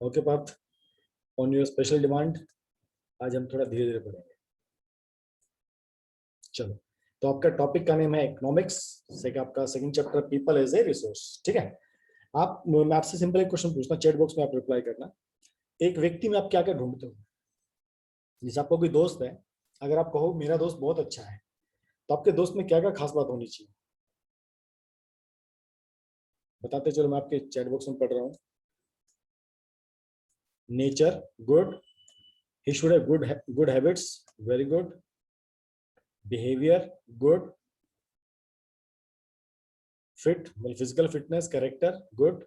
Okay Parth, on your special demand आज हम थोड़ा धीरे धीरे पढ़ेंगे। चलो, तो आपका टॉपिक का नेम है इकोनॉमिक्स से, आपका second chapter people as a resource. ठीक है, मैं आपसे सिंपल एक क्वेश्चन पूछना, चैट बॉक्स में आप रिप्लाई करना। एक व्यक्ति में आप क्या क्या ढूंढते हो? जैसे आपको कोई दोस्त है, अगर आप कहो मेरा दोस्त बहुत अच्छा है, तो आपके दोस्त में क्या क्या खास बात होनी चाहिए? बताते चलो, मैं आपके चैट बॉक्स में पढ़ रहा हूँ। Nature good, he should have good habits, very good. Behavior good. Fit, physical fitness, character good.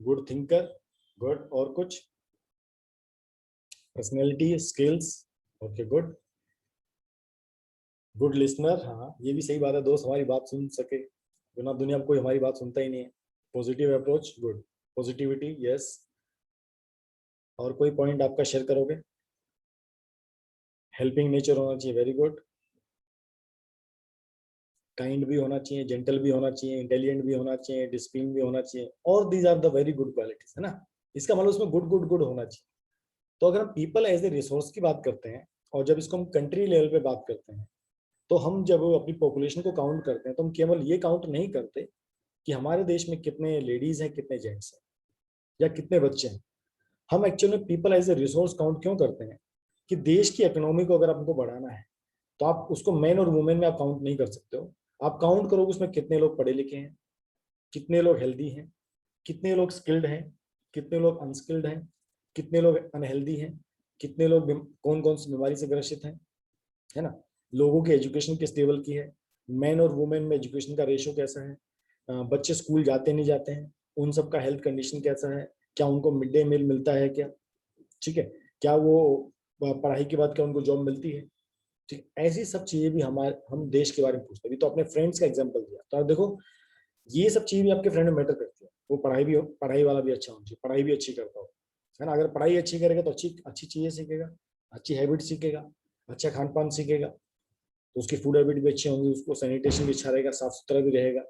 Good thinker good. और कुछ? Personality, skills, okay good. Good listener, हाँ ये भी सही बात है, दोस्त हमारी बात सुन सके, बिना दुनिया में कोई हमारी बात सुनता ही नहीं है। Positive approach good, positivity yes. और कोई पॉइंट आपका शेयर करोगे? हेल्पिंग नेचर होना चाहिए, वेरी गुड। काइंड भी होना चाहिए, जेंटल भी होना चाहिए, इंटेलिजेंट भी होना चाहिए, डिसिप्लिन भी होना चाहिए, और these are the very good qualities, है ना। इसका मतलब उसमें गुड गुड गुड होना चाहिए। तो अगर हम पीपल एज ए रिसोर्स की बात करते हैं, और जब इसको हम कंट्री लेवल पे बात करते हैं, तो हम जब अपनी पॉपुलेशन को काउंट करते हैं, तो हम केवल ये काउंट नहीं करते कि हमारे देश में कितने लेडीज हैं, कितने जेंट्स हैं, या कितने बच्चे हैं। हम actually people as a resource count क्यों करते हैं? कि देश की इकोनॉमी को अगर आपको बढ़ाना है, तो आप उसको मैन और वुमेन में आप काउंट नहीं कर सकते हो। आप काउंट करोगे उसमें कितने लोग पढ़े लिखे हैं, कितने लोग हेल्दी हैं, कितने लोग स्किल्ड हैं, कितने लोग अनस्किल्ड हैं, कितने लोग अनहेल्दी हैं, कितने लोग कौन कौन सी बीमारी से ग्रसित हैं, है ना। लोगों की एजुकेशन किस लेवल की है, मैन और वुमेन में एजुकेशन का रेशियो कैसा है, बच्चे स्कूल जाते नहीं जाते हैं, उन सब का हेल्थ कंडीशन कैसा है, क्या उनको मिड डे मील मिलता है क्या, ठीक है, क्या वो पढ़ाई के बाद क्या उनको जॉब मिलती है, ठीक। ऐसी सब चीजें भी हम देश के बारे में पूछते हैं। तो अपने फ्रेंड्स का एग्जांपल दिया, तो आप देखो ये सब चीजें भी आपके फ्रेंड में मैटर करती है। वो पढ़ाई वाला भी अच्छा होना चाहिए, पढ़ाई भी अच्छी करता हो, है ना। अगर पढ़ाई अच्छी करेगा तो अच्छी अच्छी चीजें सीखेगा, अच्छी हैबिट सीखेगा, अच्छा खान पान सीखेगा, तो उसकी फूड हैबिट भी अच्छी होंगी, उसको सैनिटेशन भी अच्छा रहेगा, साफ सुथरा भी रहेगा,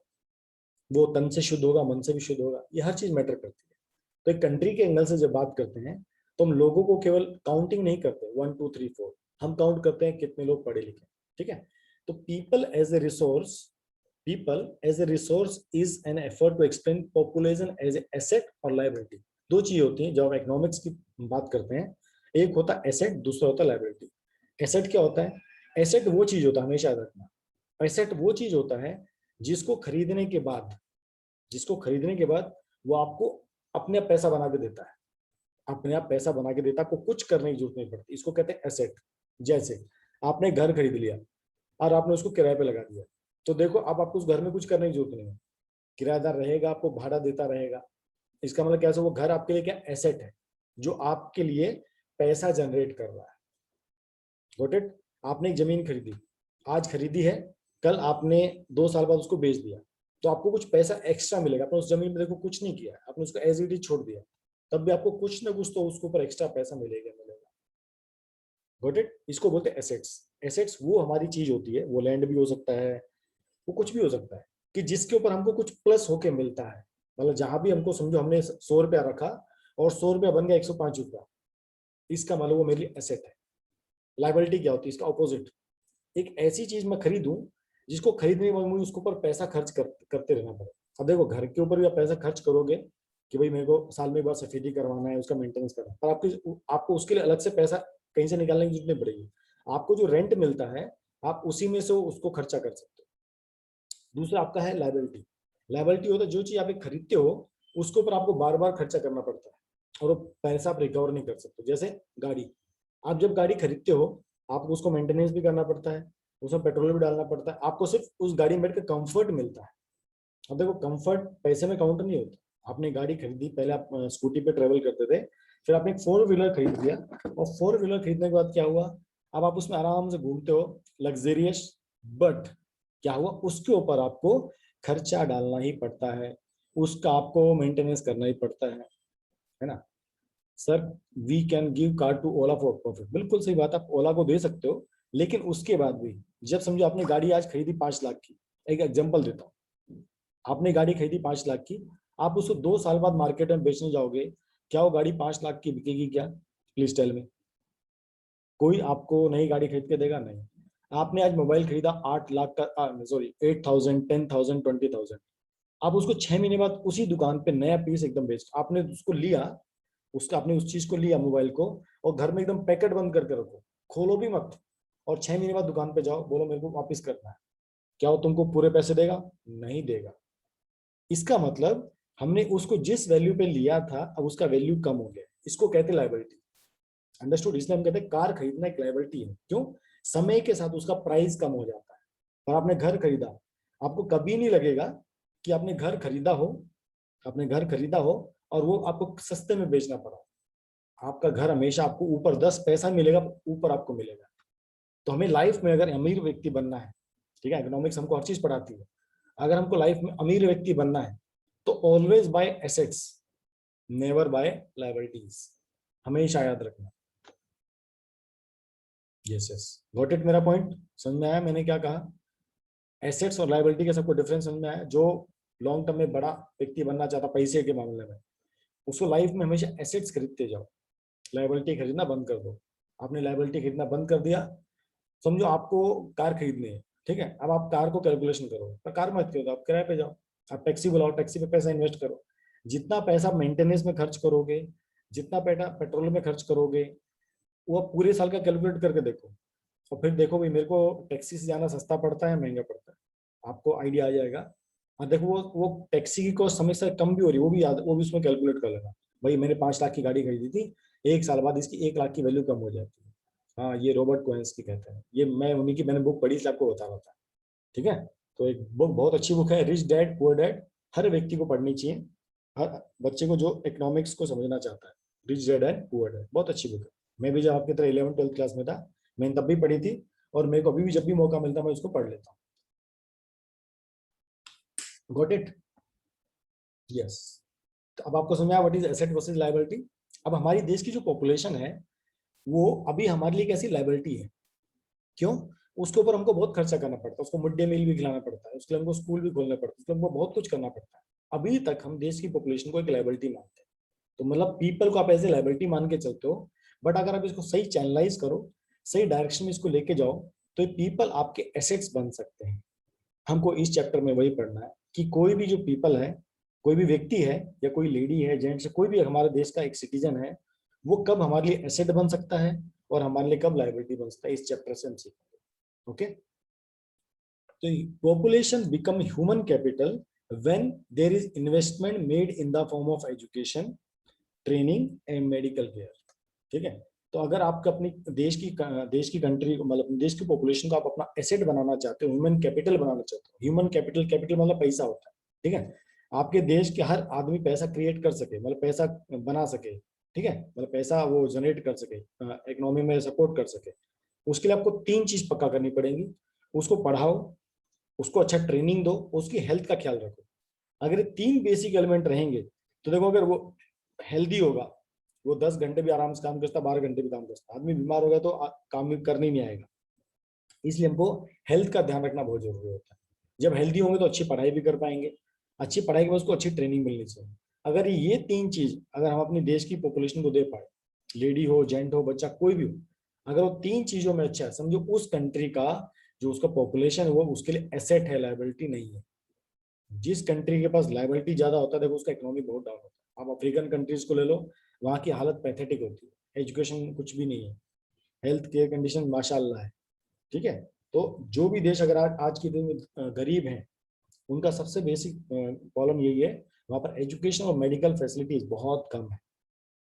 वो तन से शुद्ध होगा, मन से भी शुद्ध होगा। ये हर चीज मैटर करती है। तो एक कंट्री के एंगल से जब बात करते हैं, तो हम लोगों को केवल काउंटिंग नहीं करते 1 2 3 4, हम काउंट करते हैं कितने लोग पढ़े लिखे, ठीक है। तो people as a resource is an effort to explain population as a asset और liability। दो चीज होती हैं जब आप इकोनॉमिक्स की बात करते हैं, एक होता है एसेट, दूसरा होता है लाइबिलिटी। एसेट क्या होता है? एसेट वो चीज होता है, हमेशा याद रखना, एसेट वो चीज होता है जिसको खरीदने के बाद वो आपको अपने आप पैसा बना के देता है, अपने आप पैसा बना के देता है, आपको कुछ करने की जरूरत नहीं पड़ती, इसको कहते हैं एसेट। जैसे आपने घर खरीद लिया और आपने उसको किराए पे लगा दिया, तो देखो अब आपको उस घर में कुछ करने की जरूरत नहीं है, किराएदार रहेगा, आपको भाड़ा देता रहेगा। इसका मतलब कैसे, वो घर आपके लिए क्या एसेट है, जो आपके लिए पैसा जनरेट कर रहा है। Got it. आपने एक जमीन खरीदी, आज खरीदी है, कल आपने 2 साल बाद उसको बेच दिया, तो आपको कुछ पैसा एक्स्ट्रा मिलेगा। आपने उस जमीन में देखो कुछ नहीं किया, आपने उसको एज इट इज छोड़ दिया, तब भी आपको कुछ ना कुछ तो उसके ऊपर एक्स्ट्रा पैसा मिलेगा। Got it. इसको बोलते हैं एसेट्स। एसेट्स वो हमारी चीज होती है, वो लैंड भी हो सकता है, वो कुछ भी हो सकता है, कि जिसके ऊपर हमको कुछ प्लस होके मिलता है। मतलब जहां भी हमको समझो हमने 100 रुपया रखा और 100 रुपया बन गया 105 रुपया, इसका मतलब वो मेरे लिए एसेट है। लाइबिलिटी क्या होती है? इसका ऑपोजिट। एक ऐसी चीज मैं खरीदूं जिसको खरीदने के बाद मुझे उसके ऊपर पैसा खर्च करते रहना पड़े। अब देखो घर के ऊपर भी आप पैसा खर्च करोगे कि भाई मेरे को साल में एक बार सफेदी करवाना है, उसका मेंटेनेंस करना है, पर आपको उसके लिए अलग से पैसा कहीं से निकालने की जरूरत नहीं पड़ेगी। आपको जो रेंट मिलता है, आप उसी में से उसको खर्चा कर सकते हो। दूसरा आपका है लाइबिलिटी। लाइबिलिटी होता है जो चीज आप खरीदते हो उसके ऊपर आपको बार बार खर्चा करना पड़ता है, और वो पैसा आप रिकवर नहीं कर सकते। जैसे गाड़ी, आप जब गाड़ी खरीदते हो आपको उसको मेंटेनेंस भी करना पड़ता है, उसमें पेट्रोल भी डालना पड़ता है, आपको सिर्फ उस गाड़ी में बैठ के कंफर्ट मिलता है। अब देखो कंफर्ट पैसे में काउंट नहीं होता। आपने गाड़ी खरीदी, पहले आप स्कूटी पे ट्रेवल करते थे, फिर आपने एक 4 व्हीलर खरीद लिया, और 4 व्हीलर खरीदने के बाद क्या हुआ, अब आप उसमें आराम से घूमते हो, लग्जरियस। बट क्या हुआ, उसके ऊपर आपको खर्चा डालना ही पड़ता है, उसका आपको मेंटेनेंस करना ही पड़ता है ना। Sir we can give car to Ola for profit, बिल्कुल सही बात, आप ओला को दे सकते हो, लेकिन उसके बाद भी जब समझो आपने गाड़ी आज खरीदी 5 लाख की, एक एग्जांपल देता हूँ, आपने गाड़ी खरीदी 5 लाख की, आप उसको 2 साल बाद मार्केट में बेचने जाओगे, क्या वो गाड़ी 5 लाख की बिकेगी क्या? Please tell me. कोई आपको नई गाड़ी खरीद के देगा? नहीं। आपने आज मोबाइल खरीदा 8 लाख का, सॉरी 8,000, 10,000, 20,000, आप उसको 6 महीने बाद उसी दुकान पे नया पीस एकदम बेच, आपने उसको लिया, उसका आपने उस चीज को लिया मोबाइल को, और घर में एकदम पैकेट बंद करके रखो, खोलो भी मत, और 6 महीने बाद दुकान पे जाओ, बोलो मेरे को वापस करना है, क्या वो तुमको पूरे पैसे देगा? नहीं देगा। इसका मतलब हमने उसको जिस वैल्यू पे लिया था, अब उसका वैल्यू कम हो गया, इसको कहते हैं लायबिलिटी। अंडरस्टूड? इसलिए हम कहते हैं कार खरीदना एक लायबिलिटी है। क्यों? समय के साथ उसका प्राइस कम हो जाता है। और आपने घर खरीदा, आपको कभी नहीं लगेगा कि आपने घर खरीदा हो, आपने घर खरीदा हो और वो आपको सस्ते में बेचना पड़ा। आपका घर हमेशा आपको ऊपर 10 पैसा मिलेगा, ऊपर आपको मिलेगा। तो हमें लाइफ में अगर अमीर व्यक्ति बनना है, ठीक है, इकोनॉमिक्स हमको हर चीज पढ़ाती है, अगर हमको लाइफ में अमीर व्यक्ति बनना है तो always buy assets, never buy liabilities, हमेशा याद रखना। Yes yes, got it? मेरा पॉइंट समझ में आया मैंने क्या कहा? एसेट्स और लायबिलिटी का सबको डिफरेंस समझ में आया? जो लॉन्ग टर्म में बड़ा व्यक्ति बनना चाहता पैसे के मामले में, उसको लाइफ में हमेशा एसेट्स खरीदते जाओ, लायबिलिटी खरीदना बंद कर दो। आपने लायबिलिटी खरीदना बंद कर दिया, समझो आपको कार खरीदनी है, ठीक है, अब आप कार को कैलकुलेशन करो, पर कार मत करो, आप किराए पे जाओ, आप टैक्सी बुलाओ, टैक्सी पे पैसा इन्वेस्ट करो। जितना पैसा मेंटेनेंस में खर्च करोगे, जितना पैसा पेट्रोल में खर्च करोगे, वो आप पूरे साल का कैलकुलेट करके देखो, और फिर देखो भाई मेरे को टैक्सी से जाना सस्ता पड़ता है महंगा पड़ता है, आपको आइडिया आ जाएगा। और देखो वो टैक्सी की कॉस्ट समय से कम भी हो रही है, वो भी याद, वो भी उसमें कैलकुलेट कर लेना। भाई मैंने 5 लाख की गाड़ी खरीदी थी, 1 साल बाद इसकी 1 लाख की वैल्यू कम हो जाती है। हाँ, ये रॉबर्ट कोहेंस की कहते हैं, ये मैं उन्हीं की मैंने बुक पढ़ी इसलिए आपको बता रहा था, ठीक है। तो एक बुक बहुत अच्छी बुक है, रिच डैड पुअर डैड, हर व्यक्ति को पढ़नी चाहिए, हर बच्चे को जो इकोनॉमिक्स को समझना चाहता है। Rich dad and poor dad बहुत अच्छी बुक है। मैं भी जब आपकी तरह 11th 12th क्लास में था, मैंने तब भी पढ़ी थी, और मेरे को अभी भी जब भी मौका मिलता है मैं उसको पढ़ लेता हूँ। Got it? यस। तो अब आपको समझ आया what is asset versus liability. अब हमारी देश की जो पॉपुलेशन है वो अभी हमारे लिए कैसी लायबिलिटी है? क्यों? उसके ऊपर हमको बहुत खर्चा करना पड़ता है, उसको मिड डे मील भी खिलाना पड़ता है, उसके लिए हमको स्कूल भी खोलना पड़ता है, उसके लिए हमको बहुत कुछ करना पड़ता है। अभी तक हम देश की पॉपुलेशन को एक लायबिलिटी मानते हैं, तो मतलब पीपल को आप एज ए लायबिलिटी मान के चलते हो। बट अगर आप इसको सही चैनलाइज करो, सही डायरेक्शन में इसको लेके जाओ, तो पीपल आपके एसेट्स बन सकते हैं। हमको इस चैप्टर में वही पढ़ना है कि कोई भी जो पीपल है, कोई भी व्यक्ति है, या कोई लेडी है, जेंट्स है, कोई भी हमारे देश का एक सिटीजन है, वो कब हमारे लिए एसेट बन सकता है और हमारे लिए कब लायबिलिटी बन सकता है, इस चैप्टर से हम सीखेंगे। ओके? तो population become human capital when there is investment made in the form of education, training and medical care। ठीक है? तो अगर आप अपनी देश की कंट्री को, मतलब देश की पॉपुलेशन को आप अपना एसेट बनाना चाहते हो, ह्यूमन कैपिटल बनाना चाहते हो, ह्यूमन कैपिटल, कैपिटल मतलब पैसा होता है, ठीक है, आपके देश के हर आदमी पैसा क्रिएट कर सके, मतलब पैसा बना सके, ठीक है, मतलब पैसा वो जनरेट कर सके, इकोनॉमी में सपोर्ट कर सके, उसके लिए आपको 3 चीज पक्का करनी पड़ेगी। उसको पढ़ाओ, उसको अच्छा ट्रेनिंग दो, उसकी हेल्थ का ख्याल रखो। अगर ये 3 बेसिक एलिमेंट रहेंगे तो देखो, अगर वो हेल्दी होगा, वो 10 घंटे भी आराम से काम करता, 12 घंटे भी काम करता, आदमी बीमार होगा तो काम भी करने नहीं आएगा। इसलिए हमको हेल्थ का ध्यान रखना बहुत जरूरी होता है। जब हेल्दी होंगे तो अच्छी पढ़ाई भी कर पाएंगे, अच्छी पढ़ाई के बाद उसको अच्छी ट्रेनिंग मिलनी चाहिए। अगर ये 3 चीज अगर हम अपनी देश की पॉपुलेशन को दे पाए, लेडी हो, जेंट हो, बच्चा कोई भी हो, अगर वो 3 चीजों में अच्छा है, समझो उस कंट्री का जो उसका पॉपुलेशन है वो उसके लिए एसेट है, लायबिलिटी नहीं है। जिस कंट्री के पास लायबिलिटी ज्यादा होता है, देखो उसका इकोनॉमी बहुत डाउन होता है। आप अफ्रीकन कंट्रीज को ले लो, वहाँ की हालत पैथेटिक होती है, एजुकेशन कुछ भी नहीं है, हेल्थ केयर कंडीशन माशाल्लाह है, ठीक है। तो जो भी देश अगर आज के दिन में गरीब हैं, उनका सबसे बेसिक प्रॉब्लम यही है, वहाँ पर एजुकेशन और मेडिकल फैसिलिटीज बहुत कम है।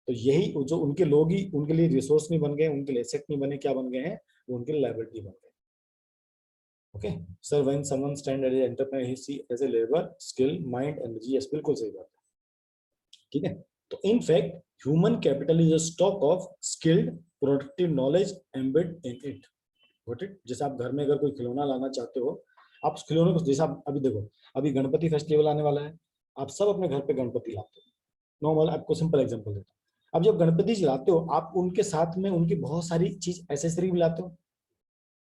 तो यही जो उनके लोग ही उनके लिए रिसोर्स नहीं बन गए, उनके लिए एसेट नहीं बने, क्या बन गए हैं, वो उनके लिए लायबिलिटी बन गए। Okay sir, when someone stand as an entrepreneur he see as a labour, skill, mind, energy. Yes, बिल्कुल सही बात है, ठीक है। तो in fact human capital is a stock of skilled productive knowledge embed in it. Got it? जैसे आप घर में अगर कोई खिलौना लाना चाहते हो, आप उस खिलौने को, जैसे आप अभी देखो, अभी गणपति फेस्टिवल आने वाला है, आप सब अपने घर पे गणपति लाते हो, नॉर्मल, आपको सिंपल एग्जांपल देता हूँ। अब जब गणपति जी लाते हो, आप उनके साथ में उनकी बहुत सारी चीज एसेसरी भी लाते हो।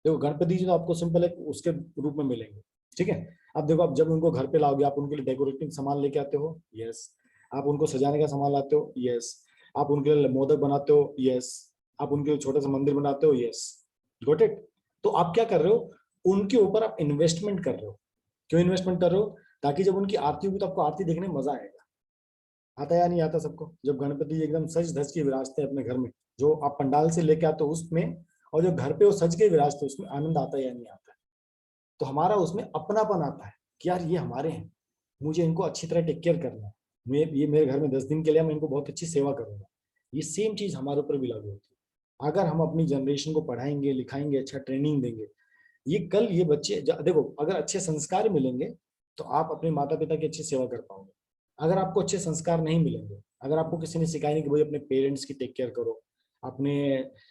देखो गणपति जी तो आपको सिंपल एक उसके रूप में मिलेंगे, ठीक है। अब देखो, आप जब उनको घर पे लाओगे, आप उनके लिए डेकोरेटिंग सामान लेके आते हो, यस। आप उनको सजाने का सामान लाते हो, यस। आप उनके लिए मोदक बनाते हो, यस। आप उनके लिए छोटा सा मंदिर बनाते हो, यस। Got it. तो आप क्या कर रहे हो, उनके ऊपर आप इन्वेस्टमेंट कर रहे हो। क्यों इन्वेस्टमेंट कर रहे हो? ताकि जब उनकी आरती होगी तो आपको आरती देखने में मजा आएगा। आता है या नहीं आता सबको? जब गणपति एकदम सज धज के विराजते हैं अपने घर में, जो आप पंडाल से लेके आते हो उसमें, और जो घर पे वो सज के विराजते हैं उसमें आनंद आता है या नहीं आता है? तो हमारा उसमें अपनापन आता है कि यार ये हमारे हैं, मुझे इनको अच्छी तरह टेक केयर करना है, मैं ये मेरे घर में 10 दिन के लिए मैं इनको बहुत अच्छी सेवा करूंगा। ये सेम चीज हमारे ऊपर भी लागू होती है। अगर हम अपनी जनरेशन को पढ़ाएंगे लिखाएंगे, अच्छा ट्रेनिंग देंगे, ये कल ये बच्चे देखो, अगर अच्छे संस्कार मिलेंगे तो आप अपने माता पिता की अच्छी सेवा कर पाओगे। अगर आपको अच्छे संस्कार नहीं मिलेंगे, अगर आपको किसी ने सिखाया नहीं कि भाई अपने पेरेंट्स की टेक केयर करो, अपने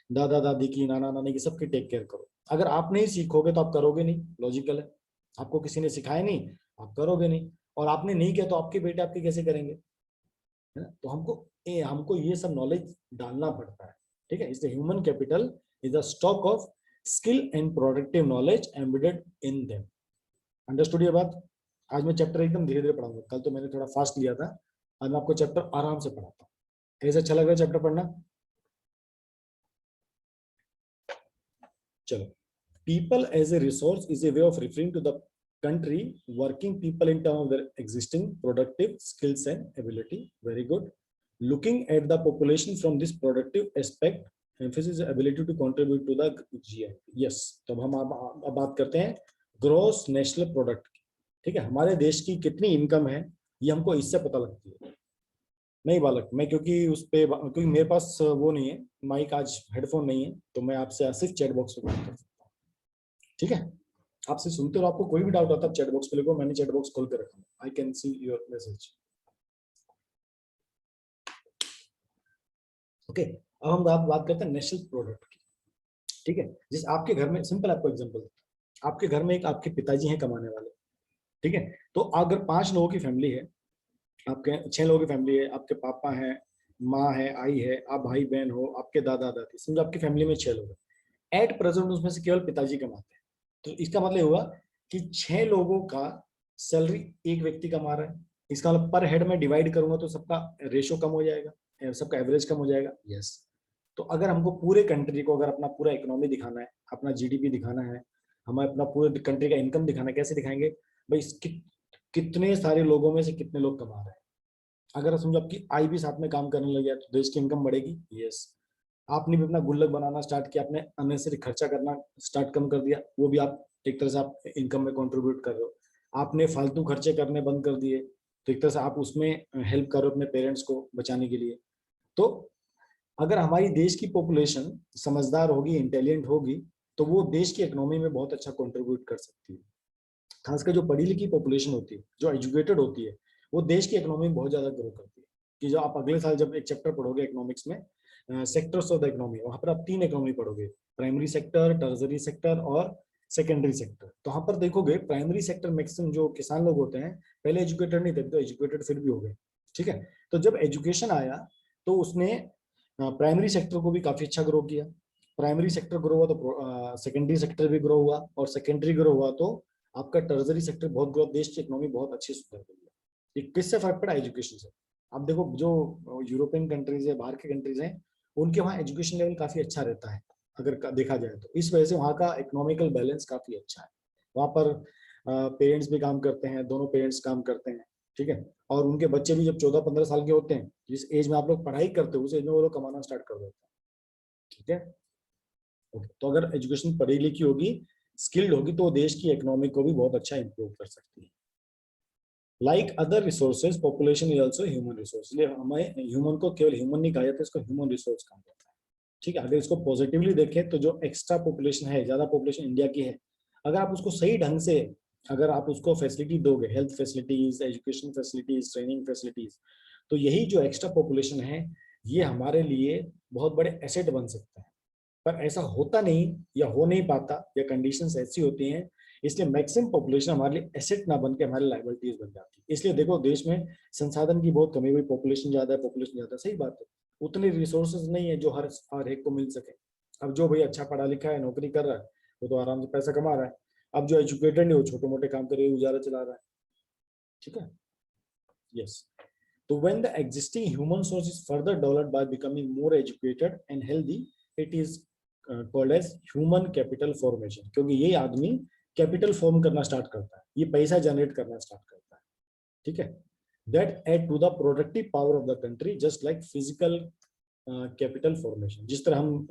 दादा दादी की, नाना नानी की, सबकी टेक केयर करो, अगर आप नहीं सीखोगे तो आप करोगे नहीं, लॉजिकल है। आपको किसी ने सिखाया नहीं, आप करोगे नहीं, और आपने नहीं किया तो आपके बेटे आपके कैसे करेंगे, है ना? तो हमको ये सब नॉलेज डालना पड़ता है। ठीक है, इसलिए human capital is the stock of skill and productive knowledge embedded in them. Understood ये बात? आज मैं चैप्टर एकदम धीरे धीरे पढ़ाऊंगा, कल तो मैंने थोड़ा फास्ट लिया था, आज मैं आपको चैप्टर आराम से पढ़ाता हूँ। ऐसा अच्छा लग रहा है चैप्टर पढ़ना? चलो, people as a resource is a way of referring to the country working people in terms of their existing productive skills and ability. Very good. Looking at the population from this productive aspect, emphasis ability to contribute to the GNP. Yes, तो हम अब बात करते हैं gross national product की। ठीक है, हमारे देश की कितनी इनकम है ये हमको इससे पता लगती है। नहीं बालक, मैं क्योंकि मेरे पास वो नहीं है माइक, आज हेडफोन नहीं है, तो मैं आपसे सिर्फ चैट बॉक्स में बात कर सकता हूँ। ठीक है, आपसे सुनते हो, आपको कोई भी डाउट आता है चैट बॉक्स पे लिखो, मैंने चैट बॉक्स खोल कर रखा है, I can see your message. Okay, अब हम बात करते हैं नेशनल प्रोडक्ट की। ठीक है, जिस आपके घर में, सिंपल आपको एग्जांपल, आपके घर में एक आपके पिताजी हैं कमाने वाले, ठीक है, तो अगर 5 लोगों की फैमिली है, आपके 6 लोगों की फैमिली है, आपके पापा हैं, माँ है, आई है, आप भाई बहन हो, आपके दादा दादी, समझो आपकी फैमिली में 6 लोग हैं। एट प्रेजेंट उसमें से केवल पिताजी कमाते हैं, तो इसका मतलब हुआ कि 6 लोगों का सैलरी एक व्यक्ति कमा रहा है। इसका मतलब पर हेड में डिवाइड करूंगा तो सबका रेशो कम हो जाएगा, सबका एवरेज कम हो जाएगा। यस, तो अगर हमको पूरे कंट्री को, अगर अपना पूरा इकोनॉमी दिखाना है, अपना जीडीपी दिखाना है, हमें अपना पूरे कंट्री का इनकम दिखाना है, कैसे दिखाएंगे भाई? कितने सारे लोगों में से कितने लोग कमा रहे हैं। अगर समझो आपकी आई भी साथ में काम करने लग गया तो देश की इनकम बढ़ेगी। यस, आपने भी अपना गुल्लक बनाना स्टार्ट किया, आपने अननेसेसरी खर्चा करना स्टार्ट कम कर दिया, वो भी आप एक तरह से आप इनकम में कंट्रीब्यूट कर रहे हो। आपने फालतू खर्चे करने बंद कर दिए, तो एक तरह से आप उसमें हेल्प कर रहे हो अपने पेरेंट्स को बचाने के लिए। तो अगर हमारी देश की पॉपुलेशन समझदार होगी, इंटेलिजेंट होगी, तो वो देश की इकोनॉमी में बहुत अच्छा कंट्रीब्यूट कर सकती है। खासकर जो पढ़ी लिखी पॉपुलेशन होती है, जो एजुकेटेड होती है, वो देश की इकोनॉमी में बहुत ज्यादा ग्रो करती है। कि जो आप अगले साल जब एक चैप्टर पढ़ोगे इकोनॉमिक्स में, सेक्टर्स ऑफ द इकोनॉमी, वहां पर आप 3 इकोनॉमी पढ़ोगे, प्राइमरी सेक्टर, टर्जरी सेक्टर और सेकेंडरी सेक्टर। तो वहां पर देखोगे प्राइमरी सेक्टर मैक्सिमम जो किसान लोग होते हैं, पहले एजुकेटेड नहीं थे, तो एजुकेटेड फिर भी हो गए। ठीक है, तो जब एजुकेशन आया तो उसने प्राइमरी सेक्टर को भी काफी अच्छा ग्रो किया। प्राइमरी सेक्टर ग्रो हुआ तो सेकेंडरी सेक्टर भी ग्रो हुआ, और सेकेंडरी ग्रो हुआ तो आपका टर्जरी सेक्टर बहुत ग्रोथ, देश की इकोनॉमी बहुत अच्छी सुधर गई है। ये किससे फर्क पड़ा? एजुकेशन से। अब देखो, जो यूरोपियन कंट्रीज है, बाहर के कंट्रीज हैं, उनके वहाँ एजुकेशन लेवल काफी अच्छा रहता है, अगर देखा जाए तो। इस वजह से वहाँ का इकोनॉमिकल बैलेंस काफी अच्छा है। वहाँ पर पेरेंट्स भी काम करते हैं, दोनों पेरेंट्स काम करते हैं। ठीक है, और उनके बच्चे भी जब 14-15 साल के होते हैं, जिस एज में आप लोग पढ़ाई करते हो, उस एज में वो लोग कमाना स्टार्ट कर देते हैं। ठीक है, तो अगर एजुकेशन पढ़ी लिखी होगी, स्किल्ड होगी, तो देश की इकोनॉमी को भी बहुत अच्छा इंप्रूव कर सकती है। Like other resources, population is also human resource. इसलिए हमें ह्यूमन को केवल ह्यूमन नहीं कहा जाता, इसको ह्यूमन रिसोर्स कहा जाता है। ठीक है, अगर इसको पॉजिटिवली देखें तो जो एक्स्ट्रा पॉपुलेशन है, ज्यादा पॉपुलेशन इंडिया की है, अगर आप उसको सही ढंग से, अगर आप उसको फैसिलिटी दोगे, health facilities, education facilities, training facilities, तो यही जो एक्स्ट्रा पॉपुलेशन है, ये हमारे लिए बहुत बड़े एसेट बन सकता है। पर ऐसा होता नहीं, या हो नहीं पाता, या कंडीशंस ऐसी होती हैं, इसलिए मैक्सिमम पॉपुलेशन हमारे लिए एसेट ना बन के हमारे लाइबिलिटीज बन जाती है। इसलिए देखो, देश में संसाधन की बहुत कमी हुई, पॉपुलेशन ज्यादा है, पॉपुलेशन ज्यादा, सही बात है, उतने रिसोर्सेज नहीं है जो हर एक को मिल सके। अब जो भाई अच्छा पढ़ा लिखा है, नौकरी कर रहा है, वो तो आराम से पैसा कमा रहा है, अब जो एजुकेटेड नहीं, वो छोटे मोटे काम करके गुजारा चला रहा है, ठीक है। यस, तो when the existing human source is further developed by becoming more educated and healthy, it is called as human capital formation, क्योंकि ये आदमी कैपिटल फॉर्म करना स्टार्ट करता है, ये पैसा जनरेट करना स्टार्ट करता है, ठीक है। that add to the productive power of the country just like physical capital formation. जिस तरह हम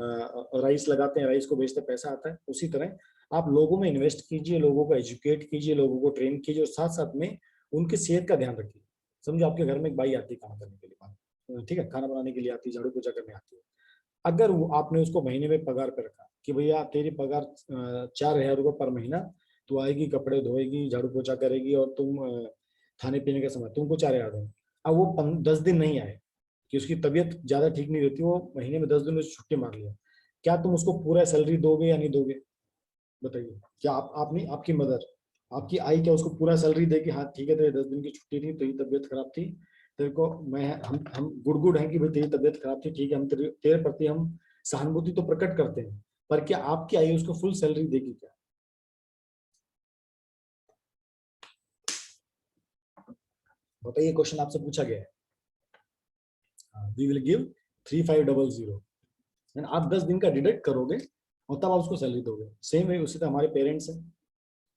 राइस लगाते हैं, राइस को बेचते पैसा आता है, उसी तरह आप लोगों में इन्वेस्ट कीजिए, लोगों को एजुकेट कीजिए, लोगों को ट्रेन कीजिए, और साथ साथ में उनकी सेहत का ध्यान रखिए। समझो आपके घर में एक बाई आती है काम करने के लिए, ठीक है, खाना बनाने के लिए आती है, झाड़ू पोछा करने आती है। अगर वो आपने उसको महीने में पगार पे रखा कि भैया तेरी पगार 4,000 रुपये पर महीना, तो आएगी, कपड़े धोएगी, झाड़ू पोछा करेगी, और तुम खाने पीने का समय तुमको 4,000 देंगे। अब वो 10 दिन नहीं आए कि उसकी तबीयत ज्यादा ठीक नहीं रहती, वो महीने में 10 दिन उसने छुट्टी मार लिया, क्या तुम उसको पूरा सैलरी दोगे या नहीं दोगे? बताइए। क्या आप नहीं, आपकी मदर, आपकी आई क्या उसको पूरा सैलरी देगी? हाँ ठीक है, तेरे 10 दिन की छुट्टी थी, तेरी तबीयत खराब थी, तेरे को मैं हम गुड़ हैं कि भाई तेरी तबीयत खराब थी, ठीक है, हम तेरे प्रति हम सहानुभूति तो प्रकट करते हैं, पर क्या आपकी आई उसको फुल सैलरी देगी क्या? बताइए, क्वेश्चन आपसे पूछा गया है। वी विल गिव 3500, आप 10 दिन का डिडक्ट करोगे और तब आप उसको सैलरी दोगे। सेम है, उसी तरह हमारे पेरेंट्स हैं,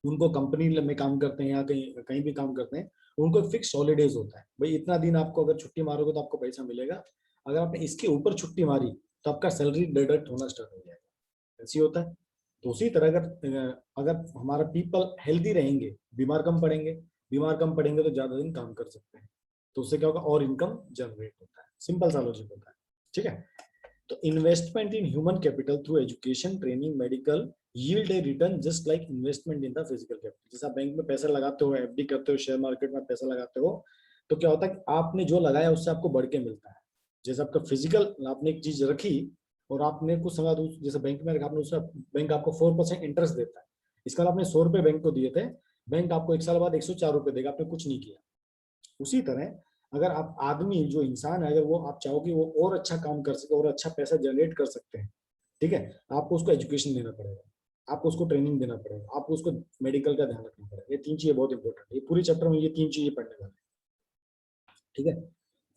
उनको कंपनी में काम करते हैं या कहीं कहीं भी काम करते हैं, उनको फिक्स हॉलीडेज होता है, भाई इतना दिन आपको अगर छुट्टी मारोगे तो आपको पैसा मिलेगा, अगर आपने इसके ऊपर छुट्टी मारी तो आपका सैलरी डिडक्ट होना स्टार्ट हो जाएगा। ऐसी होता है। तो उसी तरह अगर अगर हमारा पीपल हेल्दी रहेंगे, बीमार कम पड़ेंगे, बीमार कम पड़ेंगे तो ज्यादा दिन काम कर सकते हैं, तो उससे क्या होगा, और इनकम जनरेट होता है। सिंपल सा लॉजिक होता है, ठीक है। तो investment in human capital through education, training, medical yield a return just like investment in the physical capital। जैसे आप बैंक में पैसा लगाते हो, एफडी करते हो, शेयर मार्केट में पैसा लगाते हो, तो क्या होता है कि आपने जो लगाया उससे आपको बढ़ के मिलता है। जैसे आपका फिजिकल, आपने एक चीज रखी और आपने कुछ समय जैसे बैंक में रखा आपने, उससे बैंक आपको 4% इंटरेस्ट देता है। इसका आपने 100 रुपए बैंक को दिए थे, बैंक आपको 1 साल बाद 104 रुपए देगा, आपने कुछ नहीं किया। उसी तरह अगर आप आदमी, जो इंसान है, अगर वो आप चाहो कि वो और अच्छा काम कर सके और अच्छा पैसा जनरेट कर सकते हैं, ठीक है, आपको उसको एजुकेशन देना पड़ेगा, आपको उसको ट्रेनिंग देना पड़ेगा, आपको उसको मेडिकल का ध्यान रखना पड़ेगा। ये 3 चीजें बहुत इंपॉर्टेंट है, ये पूरी चैप्टर में ये 3 चीजें पढ़ने वाले हैं, ठीक है।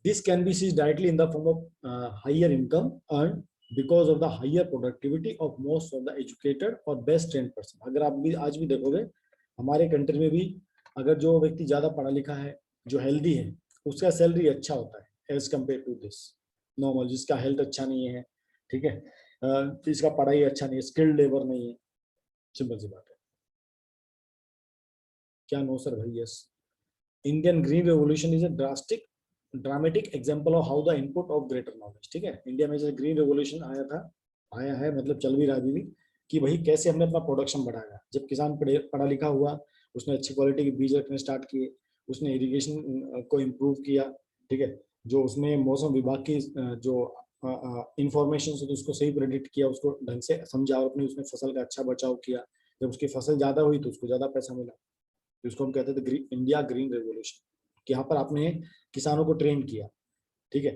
This can be sees directly in the form of higher income earn because of the higher productivity of most of the educated और बेस्ट ट्रेंड पर्सन। अगर आप भी आज भी देखोगे हमारे कंट्री में भी, अगर जो व्यक्ति ज्यादा पढ़ा लिखा है, जो हेल्दी है, उसका सैलरी अच्छा होता है as compare to this normal, जिसका हेल्थ अच्छा नहीं है, ठीक है, जिसका पढ़ाई अच्छा नहीं है, स्किल्ड लेबर नहीं है। सिंपल सी बात है। क्या नो सर भाई? Yes. Indian green revolution is a dramatic example of how the input of greater knowledge, ठीक है। इंडिया में जैसे ग्रीन रेवोल्यूशन आया था, आया है, मतलब चल भी रहा है अभी भी, कि भाई कैसे हमने अपना प्रोडक्शन बढ़ाया। जब किसान पढ़ा लिखा हुआ, उसने अच्छी क्वालिटी के बीज रखने स्टार्ट किए, उसने इरिगेशन को इम्प्रूव किया, ठीक है, जो उसमें मौसम विभाग की जो इंफॉर्मेशन से, तो उसको सही प्रेडिक्ट किया, उसको ढंग से समझा और अपनी उसने फसल का अच्छा बचाव किया। जब उसकी फसल ज्यादा हुई तो उसको ज्यादा पैसा मिला, जिसको हम कहते थे इंडिया ग्रीन रेवोल्यूशन। कि यहाँ पर आपने किसानों को ट्रेन किया, ठीक है,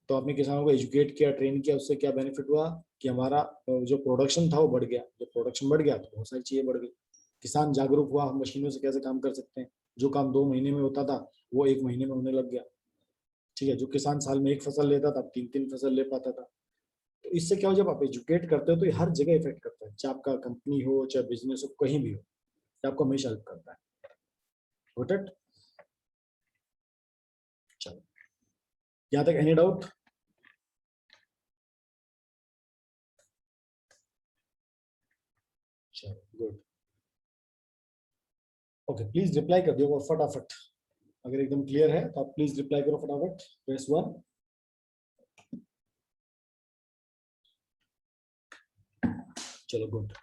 तो आपने किसानों को एजुकेट किया, ट्रेन किया, उससे क्या बेनिफिट हुआ कि हमारा जो प्रोडक्शन था वो बढ़ गया। जब प्रोडक्शन बढ़ गया तो बहुत सारी चीजें बढ़ गई। किसान जागरूक हुआ, हम मशीनों से कैसे काम कर सकते हैं, जो काम 2 महीने में होता था वो 1 महीने में होने लग गया, ठीक है। जो किसान साल में एक फसल लेता था, 3-3 फसल ले पाता था। तो इससे क्या हो, जब आप एजुकेट करते हो तो ये हर जगह इफेक्ट करता है, चाहे आपका कंपनी हो, चाहे बिजनेस हो, कहीं भी हो, ये आपको हमेशा हेल्प करता है। Got it? चलो, यहाँ तक एनी डाउट? चलो गुड। ओके, प्लीज रिप्लाई कर दियो फटाफट। अगर एकदम क्लियर है तो आप प्लीज रिप्लाई करो फटाफट। प्रेस 1। चलो गुड।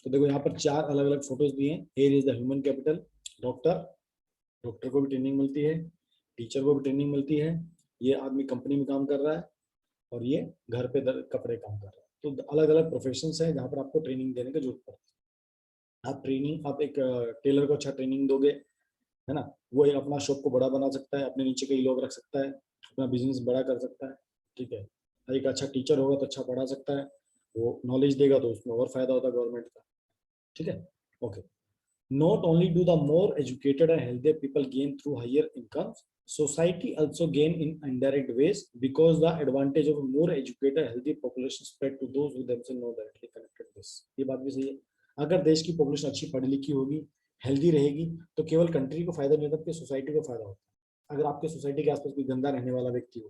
तो देखो यहाँ पर 4 अलग अलग फोटोज दिए हैं। Here is the human capital. Doctor, doctor को भी ट्रेनिंग मिलती है, टीचर को भी ट्रेनिंग मिलती है, ये आदमी कंपनी में काम कर रहा है, और ये घर पे कपड़े काम कर रहा है। तो अलग अलग प्रोफेशन है जहाँ पर आपको ट्रेनिंग देने की जरूरत पड़ती है। आप ट्रेनिंग, आप एक टेलर को अच्छा ट्रेनिंग दोगे, है ना, वो अपना शॉप को बड़ा बना सकता है, अपने नीचे कई लोग रख सकता है, अपना बिजनेस बड़ा कर सकता है, ठीक है। एक अच्छा टीचर होगा तो अच्छा पढ़ा सकता है, वो नॉलेज देगा तो उसमें और फायदा होता है गवर्नमेंट का, ठीक है। Okay, Not only do the more educated and healthier people gain through higher incomes, society also gain in indirect ways because the advantage of a more educated healthy population spread to those who themselves not directly connected to this. ये बात भी सही है। अगर देश की population अच्छी पढ़ी लिखी होगी, हेल्दी रहेगी, तो केवल कंट्री को फायदा नहीं होता, पूरी सोसाइटी को फायदा होता है। अगर आपके सोसाइटी के आसपास कोई गंदा रहने वाला व्यक्ति हो,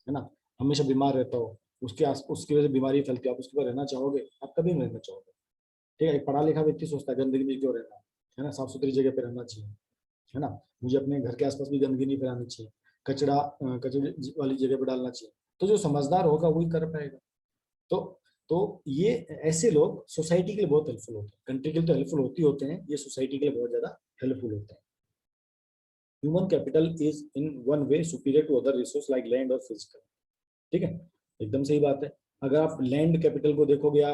है ना, हमेशा बीमार रहता हो, उसकी वजह से बीमारी फैलती है, आप उसके पास रहना चाहोगे? आप कभी नहीं रहना चाहोगे। ठीक है, एक पढ़ा लिखा व्यक्ति सोचता है गंदगी में क्यों रहना है ना, साफ सुथरी जगह पे रहना चाहिए, है ना, मुझे अपने घर के आसपास भी गंदगी नहीं फैलानी चाहिए, कचरा कचरे वाली जगह पे डालना चाहिए। तो जो समझदार होगा वही कर पाएगा। तो तो ये ऐसे लोग सोसाइटी के लिए बहुत हेल्पफुल होते हैं। कंट्री के लिए तो हेल्पफुल होते हैं, ये सोसाइटी के लिए बहुत ज्यादा हेल्पफुल होते हैं। Human capital is in one way superior to other resource like land और फिजिकल। ठीक है, एकदम सही बात है। अगर आप लैंड कैपिटल को देखोगे या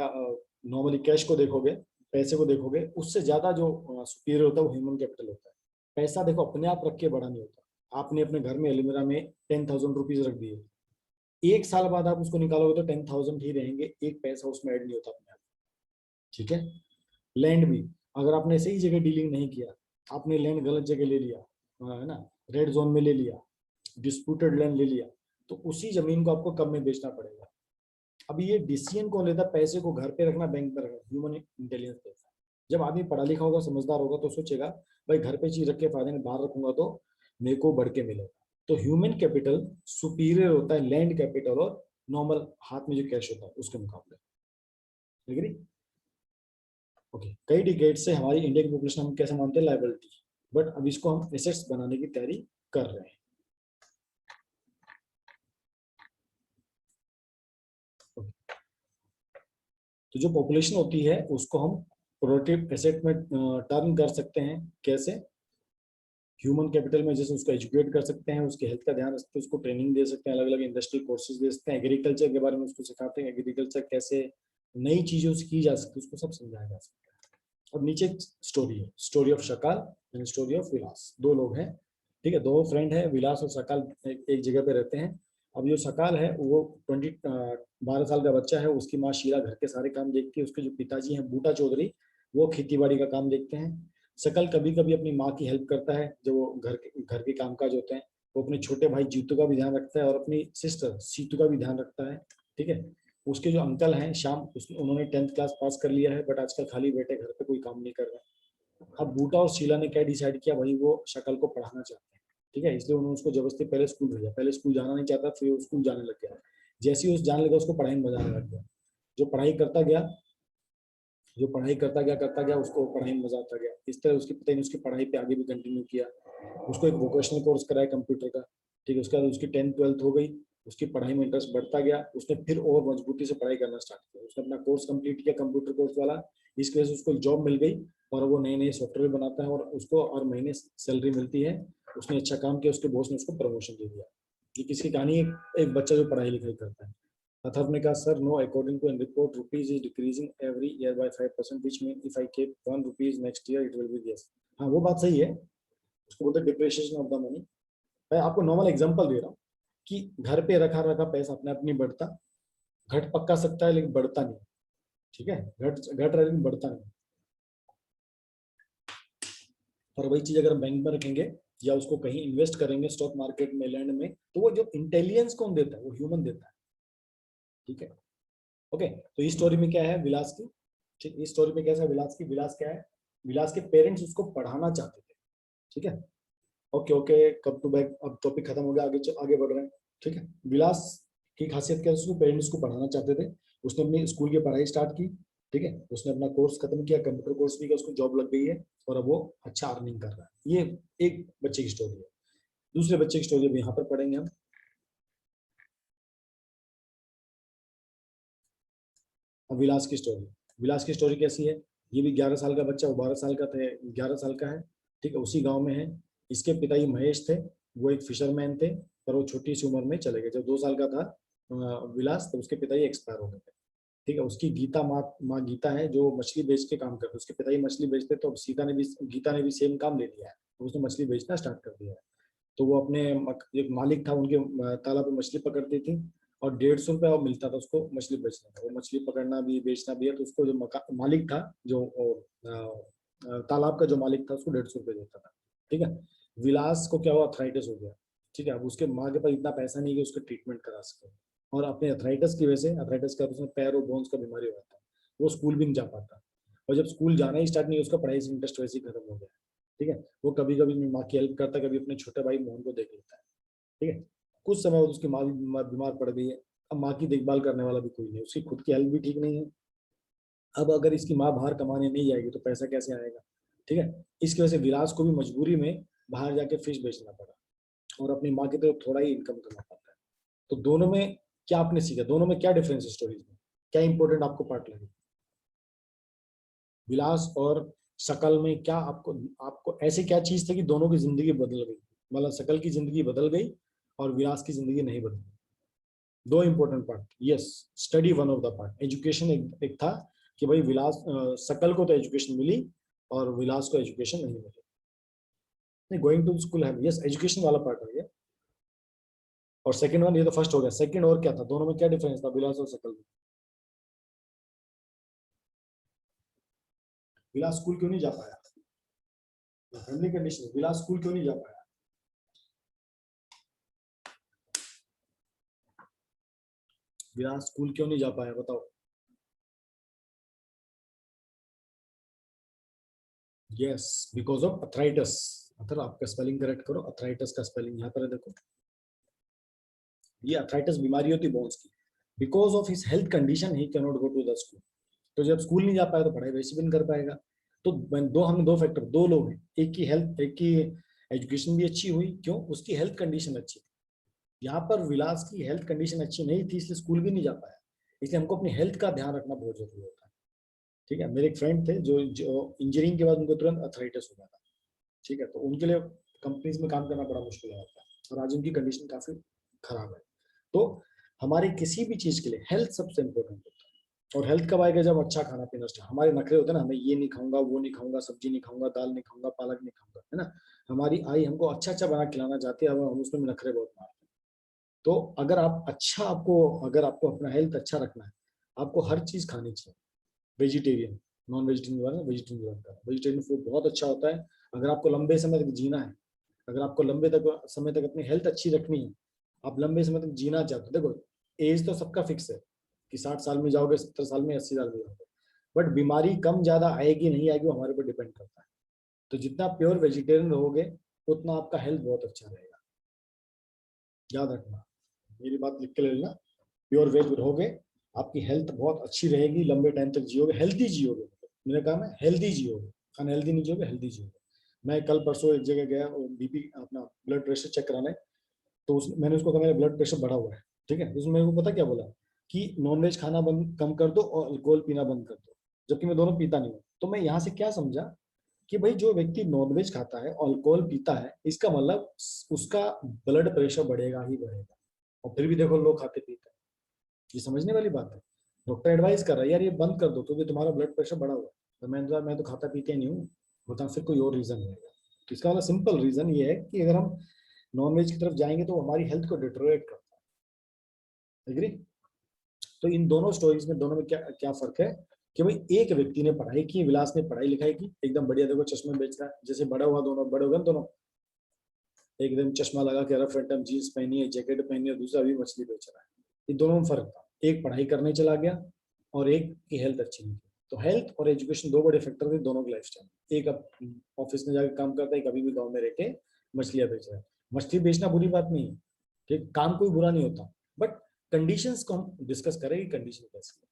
नॉर्मली कैश को देखोगे, पैसे को देखोगे, उससे ज्यादा जो सुपीरियर होता है वो ह्यूमन कैपिटल होता है। पैसा देखो अपने आप रख के बड़ा नहीं होता। आपने अपने घर में अलमीरा में 10,000 रुपीज रख दिए, एक साल बाद आप उसको निकालोगे तो 10,000 ही रहेंगे, एक पैसा उसमें ऐड नहीं होता अपने आप। ठीक है, लैंड भी अगर आपने सही जगह डीलिंग नहीं किया, आपने लैंड गलत जगह ले लिया, है ना, रेड जोन में ले लिया, डिस्प्यूटेड लैंड ले लिया, तो उसी जमीन को आपको कम में बेचना पड़ेगा। अब ये डिसीजन कौन लेता? पैसे को घर पे रखना, बैंक में रखना, ह्यूमन इंटेलिजेंस देता है। जब आदमी पढ़ा लिखा होगा, समझदार होगा, तो सोचेगा भाई घर पे चीज रख के फायदे नहीं, बाहर रखूंगा तो मेरे को बढ़ के मिलेगा। तो ह्यूमन कैपिटल सुपीरियर होता है लैंड कैपिटल और नॉर्मल हाथ में जो कैश होता है उसके मुकाबले। एग्री? ओके, कई डिकेड से हमारी इंडिया की पॉपुलेशन हम कैसे मानते हैं? लायबिलिटी, बट अब इसको हम एसेट्स बनाने की तैयारी कर रहे हैं। तो जो पॉपुलेशन होती है उसको हम प्रोडक्टिव एसेट में टर्न कर सकते हैं। कैसे? ह्यूमन कैपिटल में जैसे उसको एजुकेट कर सकते हैं, उसके हेल्थ का ध्यान रख सकते हैं, उसको ट्रेनिंग दे सकते हैं, अलग अलग इंडस्ट्रियल कोर्सेज दे सकते हैं, एग्रीकल्चर के बारे में उसको सिखाते हैं, एग्रीकल्चर कैसे नई चीजों से की जा सकती है उसको सब समझाया जा सकता है। अब नीचे स्टोरी है, स्टोरी ऑफ शकाल एंड स्टोरी ऑफ विलास। दो लोग हैं, ठीक है, दो फ्रेंड है, विलास और शकाल एक जगह पे रहते हैं। अब जो शकाल है वो 12 साल का बच्चा है, उसकी माँ शीला घर के सारे काम देखती है, उसके जो पिताजी हैं बूटा चौधरी वो खेती बाड़ी का काम देखते हैं। शकल कभी कभी अपनी माँ की हेल्प करता है, जो वो घर के कामकाज होते हैं। वो अपने छोटे भाई जीतू का भी ध्यान रखता है और अपनी सिस्टर सीतू का भी ध्यान रखता है। ठीक है, उसके जो अंकल हैं श्याम, उन्होंने 10th क्लास पास कर लिया है, बट आजकल खाली बैठे घर पे कोई काम नहीं कर रहे। अब बूटा और शीला ने क्या डिसाइड किया, भाई वो शकल को पढ़ाना चाहते हैं। ठीक है, इसलिए उन्होंने उसको जबरदस्ती पहले स्कूल भेजा। पहले स्कूल जाना नहीं चाहता, फिर वो स्कूल जाने लग गया। जैसे ही उस जाने लगा उसको पढ़ाई में मजा आने लग गया। जो पढ़ाई करता गया, जो पढ़ाई करता गया उसको पढ़ाई में मजा आता गया। इस तरह उसके पिता ने उसकी पढ़ाई पे आगे भी कंटिन्यू किया, उसको एक वोकेशनल कोर्स कराया कंप्यूटर का। ठीक है, उसके बाद उसकी 10th 12th हो गई, उसकी पढ़ाई में इंटरेस्ट बढ़ता गया, उसने फिर और मजबूती से पढ़ाई करना स्टार्ट किया। उसने अपना कोर्स कंप्लीट किया कंप्यूटर कोर्स वाला, इसकी वजह से उसको जॉब मिल गई और वो नए नए सॉफ्टवेयर बनाता है और उसको हर महीने सैलरी मिलती है। उसने अच्छा काम किया, उसके बॉस ने उसको प्रमोशन दे दिया। ये किसकी कहानी है? एक बच्चा जो पढ़ाई लिखाई करता है। अथर्व ने कहा sir no, according to an report rupees is decreasing every year by 5%, which mean if I keep 1 rupees next year it will be this. हाँ वो बात सही है, उसको बोलते हैं डिप्रिसिएशन ऑफ द मनी। मैं आपको नॉर्मल एग्जांपल दे रहा हूँ कि घर पे रखा रखा पैसा अपने आप नहीं बढ़ता, घट पक्का सकता है लेकिन बढ़ता नहीं। ठीक है, घट घट रहा है लेकिन बढ़ता नहीं। और वही चीज अगर बैंक में रखेंगे या उसको कहीं इन्वेस्ट करेंगे स्टॉक मार्केट में, लैंड में, तो वो जो इंटेलिजेंस कौन देता है? वो ह्यूमन देता है। ठीक है, ओके। तो इस स्टोरी में क्या है विलास की? ठीक, इस स्टोरी में कैसा विलास की? विलास क्या है, विलास के पेरेंट्स उसको पढ़ाना चाहते थे। ठीक है, ओके ओके, कब टू बैक, अब टॉपिक खत्म हो गया, आगे बढ़ रहे हैं। ठीक है, विलास की खासियत क्या है? उसको पेरेंट्स को पढ़ाना चाहते थे। उसने अपनी स्कूल की पढ़ाई स्टार्ट की। ठीक है, उसने अपना कोर्स खत्म किया, कंप्यूटर कोर्स भी किया, उसको जॉब लग गई है और अब वो अच्छा अर्निंग कर रहा है। ये एक बच्चे की स्टोरी है। दूसरे बच्चे की स्टोरी अभी यहाँ पर पढ़ेंगे हम। अब विलास की स्टोरी, विलास की स्टोरी कैसी है? ये भी 11 साल का बच्चा, वो 12 साल का थे, 11 साल का है। ठीक है, उसी गांव में है। इसके पिताजी महेश थे, वो एक फिशरमैन थे, पर वो छोटी सी उम्र में चले गए। जब 2 साल का था विलास, तो उसके पिताजी एक्सपायर हो गए थे। ठीक है, उसकी गीता माँ गीता है जो मछली बेच के काम करते, उसके पिताजी मछली बेचते, तो अब गीता ने भी सेम काम ले लिया है, तो उसने मछली बेचना स्टार्ट कर दिया है। तो वो अपने एक मालिक था उनके, तालाब पे मछली पकड़ती थी और 150 रुपया मिलता था उसको मछली बेचने का। वो मछली पकड़ना भी बेचना भी है, तो उसको जो मालिक था, जो तालाब का जो मालिक था उसको 150 रुपये देता था, ठीक है। विलास को क्या हुआ, अर्थराइटिस हो गया, ठीक है। अब उसके माँ के पास इतना पैसा नहीं कि उसका ट्रीटमेंट करा सके, और अपने अर्थराइटिस की वजह से, अर्थराइटिस का उसमें पैर और बोन्स का बीमारी हो था, वो स्कूल भी नहीं जा पाता, और जब स्कूल जाना ही स्टार्ट नहीं, उसका पढ़ाई से इंटरेस्ट वैसे ही खत्म हो गया, ठीक है। वो कभी कभी माँ की हेल्प करता है, कभी अपने छोटे भाई मोहन को देख लेता है, ठीक है। कुछ समय बाद उसकी माँ भी बीमार पड़ गई है, अब माँ की देखभाल करने वाला भी कोई नहीं, उसकी खुद की हेल्थ भी ठीक नहीं है। अब अगर इसकी माँ बाहर कमाने नहीं जाएगी तो पैसा कैसे आएगा, ठीक है। इसकी वजह से विलास को भी मजबूरी में बाहर जाके फिश बेचना पड़ा, और अपनी माँ की तरफ थोड़ा ही इनकम कमा पाता है। तो दोनों में क्या आपने सीखा, दोनों में क्या डिफरेंस है स्टोरीज में, क्या इंपॉर्टेंट आपको पार्ट लगे, विलास और शकल में क्या आपको आपको ऐसी क्या चीज थी कि दोनों की जिंदगी बदल गई, मतलब शकल की जिंदगी बदल गई और विलास की जिंदगी नहीं बदली। दो important part, yes, study one of the part, education एक था कि भाई विलास शकल को तो एजुकेशन मिली और विलास को एजुकेशन नहीं मिली। नहीं, गोइंग टू स्कूल है, यस, एजुकेशन वाला पार्ट हो गया। और सेकंड वन, ये तो फर्स्ट हो गया, सेकंड और क्या था, दोनों में क्या डिफरेंस था विलास और शकल में? विलास स्कूल क्यों नहीं जा पाया, फैमिली कंडीशन, विलास स्कूल क्यों नहीं जा पाया? विलास स्कूल क्यों नहीं जा पाया, बताओ। Yes, because of arthritis. अगर आपका स्पेलिंग करेक्ट करो, अथराइटिस का स्पेलिंग यहाँ पर है, देखो, ये अथराइटिस बीमारी होती है बोन्स की, because of his health condition he can not go to the school. तो जब स्कूल नहीं जा पाया तो पढ़ाई वैसे भी नहीं कर पाएगा। तो दो, हमने दो फैक्टर, दो लोग हैं, एक की हेल्थ, एक की एजुकेशन भी अच्छी हुई, क्यों, उसकी हेल्थ कंडीशन अच्छी थी। यहाँ पर विलास की हेल्थ कंडीशन अच्छी नहीं थी, इसलिए स्कूल भी नहीं जा पाया। इसलिए हमको अपनी हेल्थ का ध्यान रखना बहुत जरूरी होता है, ठीक है। मेरे एक फ्रेंड थे जो इंजीनियरिंग के बाद उनको तुरंत अथराइटिस हो गया था, ठीक है। तो उनके लिए कंपनीज में काम करना बड़ा मुश्किल हो जाता है, और आज उनकी कंडीशन काफी खराब है। तो हमारी किसी भी चीज के लिए हेल्थ सबसे इंपॉर्टेंट होता है। और हेल्थ कब आएगा, जब अच्छा खाना पीना स्टार्ट, हमारे नखरे होते हैं ना, मैं ये नहीं खाऊंगा, वो नहीं खाऊंगा, सब्जी नहीं खाऊंगा, दाल नहीं खाऊंगा, पालक नहीं खाऊंगा, है ना। हमारी आई हमको अच्छा अच्छा बना खिलाना चाहती है, हम उसमें भी नखरे बहुत मारते हैं। तो अगर आप अच्छा, आपको अगर आपको अपना हेल्थ अच्छा रखना है, आपको हर चीज खानी चाहिए, वेजिटेरियन, नॉन वेजिटेरियन वाला, वेजिटेरियन का, वेजिटेरियन फूड बहुत अच्छा होता है। अगर आपको लंबे समय तक जीना है, अगर आपको लंबे तक समय तक अपनी हेल्थ अच्छी रखनी है, आप लंबे समय तक जीना चाहते हो, देखो एज तो सबका फिक्स है कि 60 साल में जाओगे, 70 साल में, 80 साल में जाओगे, बट बीमारी कम ज्यादा आएगी नहीं आएगी वो हमारे ऊपर डिपेंड करता है। तो जितना प्योर वेजिटेरियन रहोगे उतना आपका हेल्थ बहुत अच्छा रहेगा, याद रखना, मेरी बात लिख के ले लेना। प्योर वेज रहोगे, आपकी हेल्थ बहुत अच्छी रहेगी, लंबे टाइम तक जियोगे, हेल्दी जियोगे, मेरा काम है हेल्दी जियोगे, अनहेल्दी नहीं जियोगे, हेल्दी जियोगे। मैं कल परसों एक जगह गया, बीपी अपना ब्लड प्रेशर चेक कराने, तो मैंने उसको कहा मेरा ब्लड प्रेशर बढ़ा हुआ है, ठीक है। उसने मेरे को पता क्या बोला कि नॉनवेज खाना बंद कम कर दो और अल्कोहल पीना बंद कर दो, जबकि मैं दोनों पीता नहीं हूँ। तो मैं यहाँ से क्या समझा कि भाई जो व्यक्ति नॉनवेज खाता है, अल्कोहल पीता है, इसका मतलब उसका ब्लड प्रेशर बढ़ेगा ही बढ़ेगा, और फिर भी देखो लोग खाते पीते हैं। ये समझने वाली बात है। डॉक्टर एडवाइस कर रहा है यार ये बंद कर दो क्योंकि तुम्हारा ब्लड प्रेशर बढ़ा हुआ है, तो मैं तो खाता पीते नहीं हूँ, बता फिर कोई और रीजन रहेगा। तो इसका वाला सिंपल रीजन ये है कि अगर हम नॉनवेज की तरफ जाएंगे तो हमारी हेल्थ को डिटोरेट करता है, एग्री। तो इन दोनों स्टोरीज में, दोनों में क्या क्या फर्क है कि भाई एक व्यक्ति ने पढ़ाई की, विलास ने पढ़ाई लिखाई की, एकदम बढ़िया, देखो चश्मे बेच रहा है, जैसे बड़ा हुआ दोनों बड़े हो गए दोनों, एकदम चश्मा लगा के रफ एंड टफ जींस पहनी है, जैकेट पहनी है, दूसरा भी मछली बेच रहा है। इन दोनों में फर्क था, एक पढ़ाई करने चला गया और एक की हेल्थ अच्छी नहीं थी। तो हेल्थ और एजुकेशन दो बड़े फैक्टर थे दोनों के लाइफ स्टाइल। एक अब ऑफिस में जाकर काम करता है, कभी भी गाँव में रह के मछलियां बेच रहा है। मछली बेचना बुरी बात नहीं है, ठीक, काम कोई बुरा नहीं होता, बट कंडीशंस को हम डिस्कस करें कि कंडीशन कैसी है,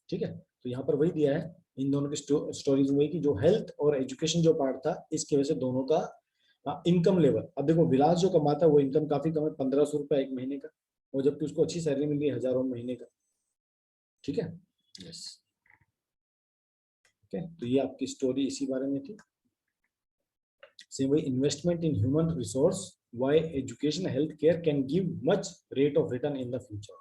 ठीक है। तो यहाँ पर वही दिया है, इन दोनों की स्टोरीज में कि जो हेल्थ और एजुकेशन जो पार्ट था, इसकी वजह से दोनों का इनकम लेवल, अब देखो विलास जो कमाता है वो इनकम काफी कम है, 1500 रुपया एक महीने का, और जबकि उसको अच्छी सैलरी मिल रही है हजारों महीने का, ठीक है। यस, ओके, तो ये आपकी स्टोरी इसी बारे में थी। सेम वही, investment in human resource, why education health care can give much rate of return in the future,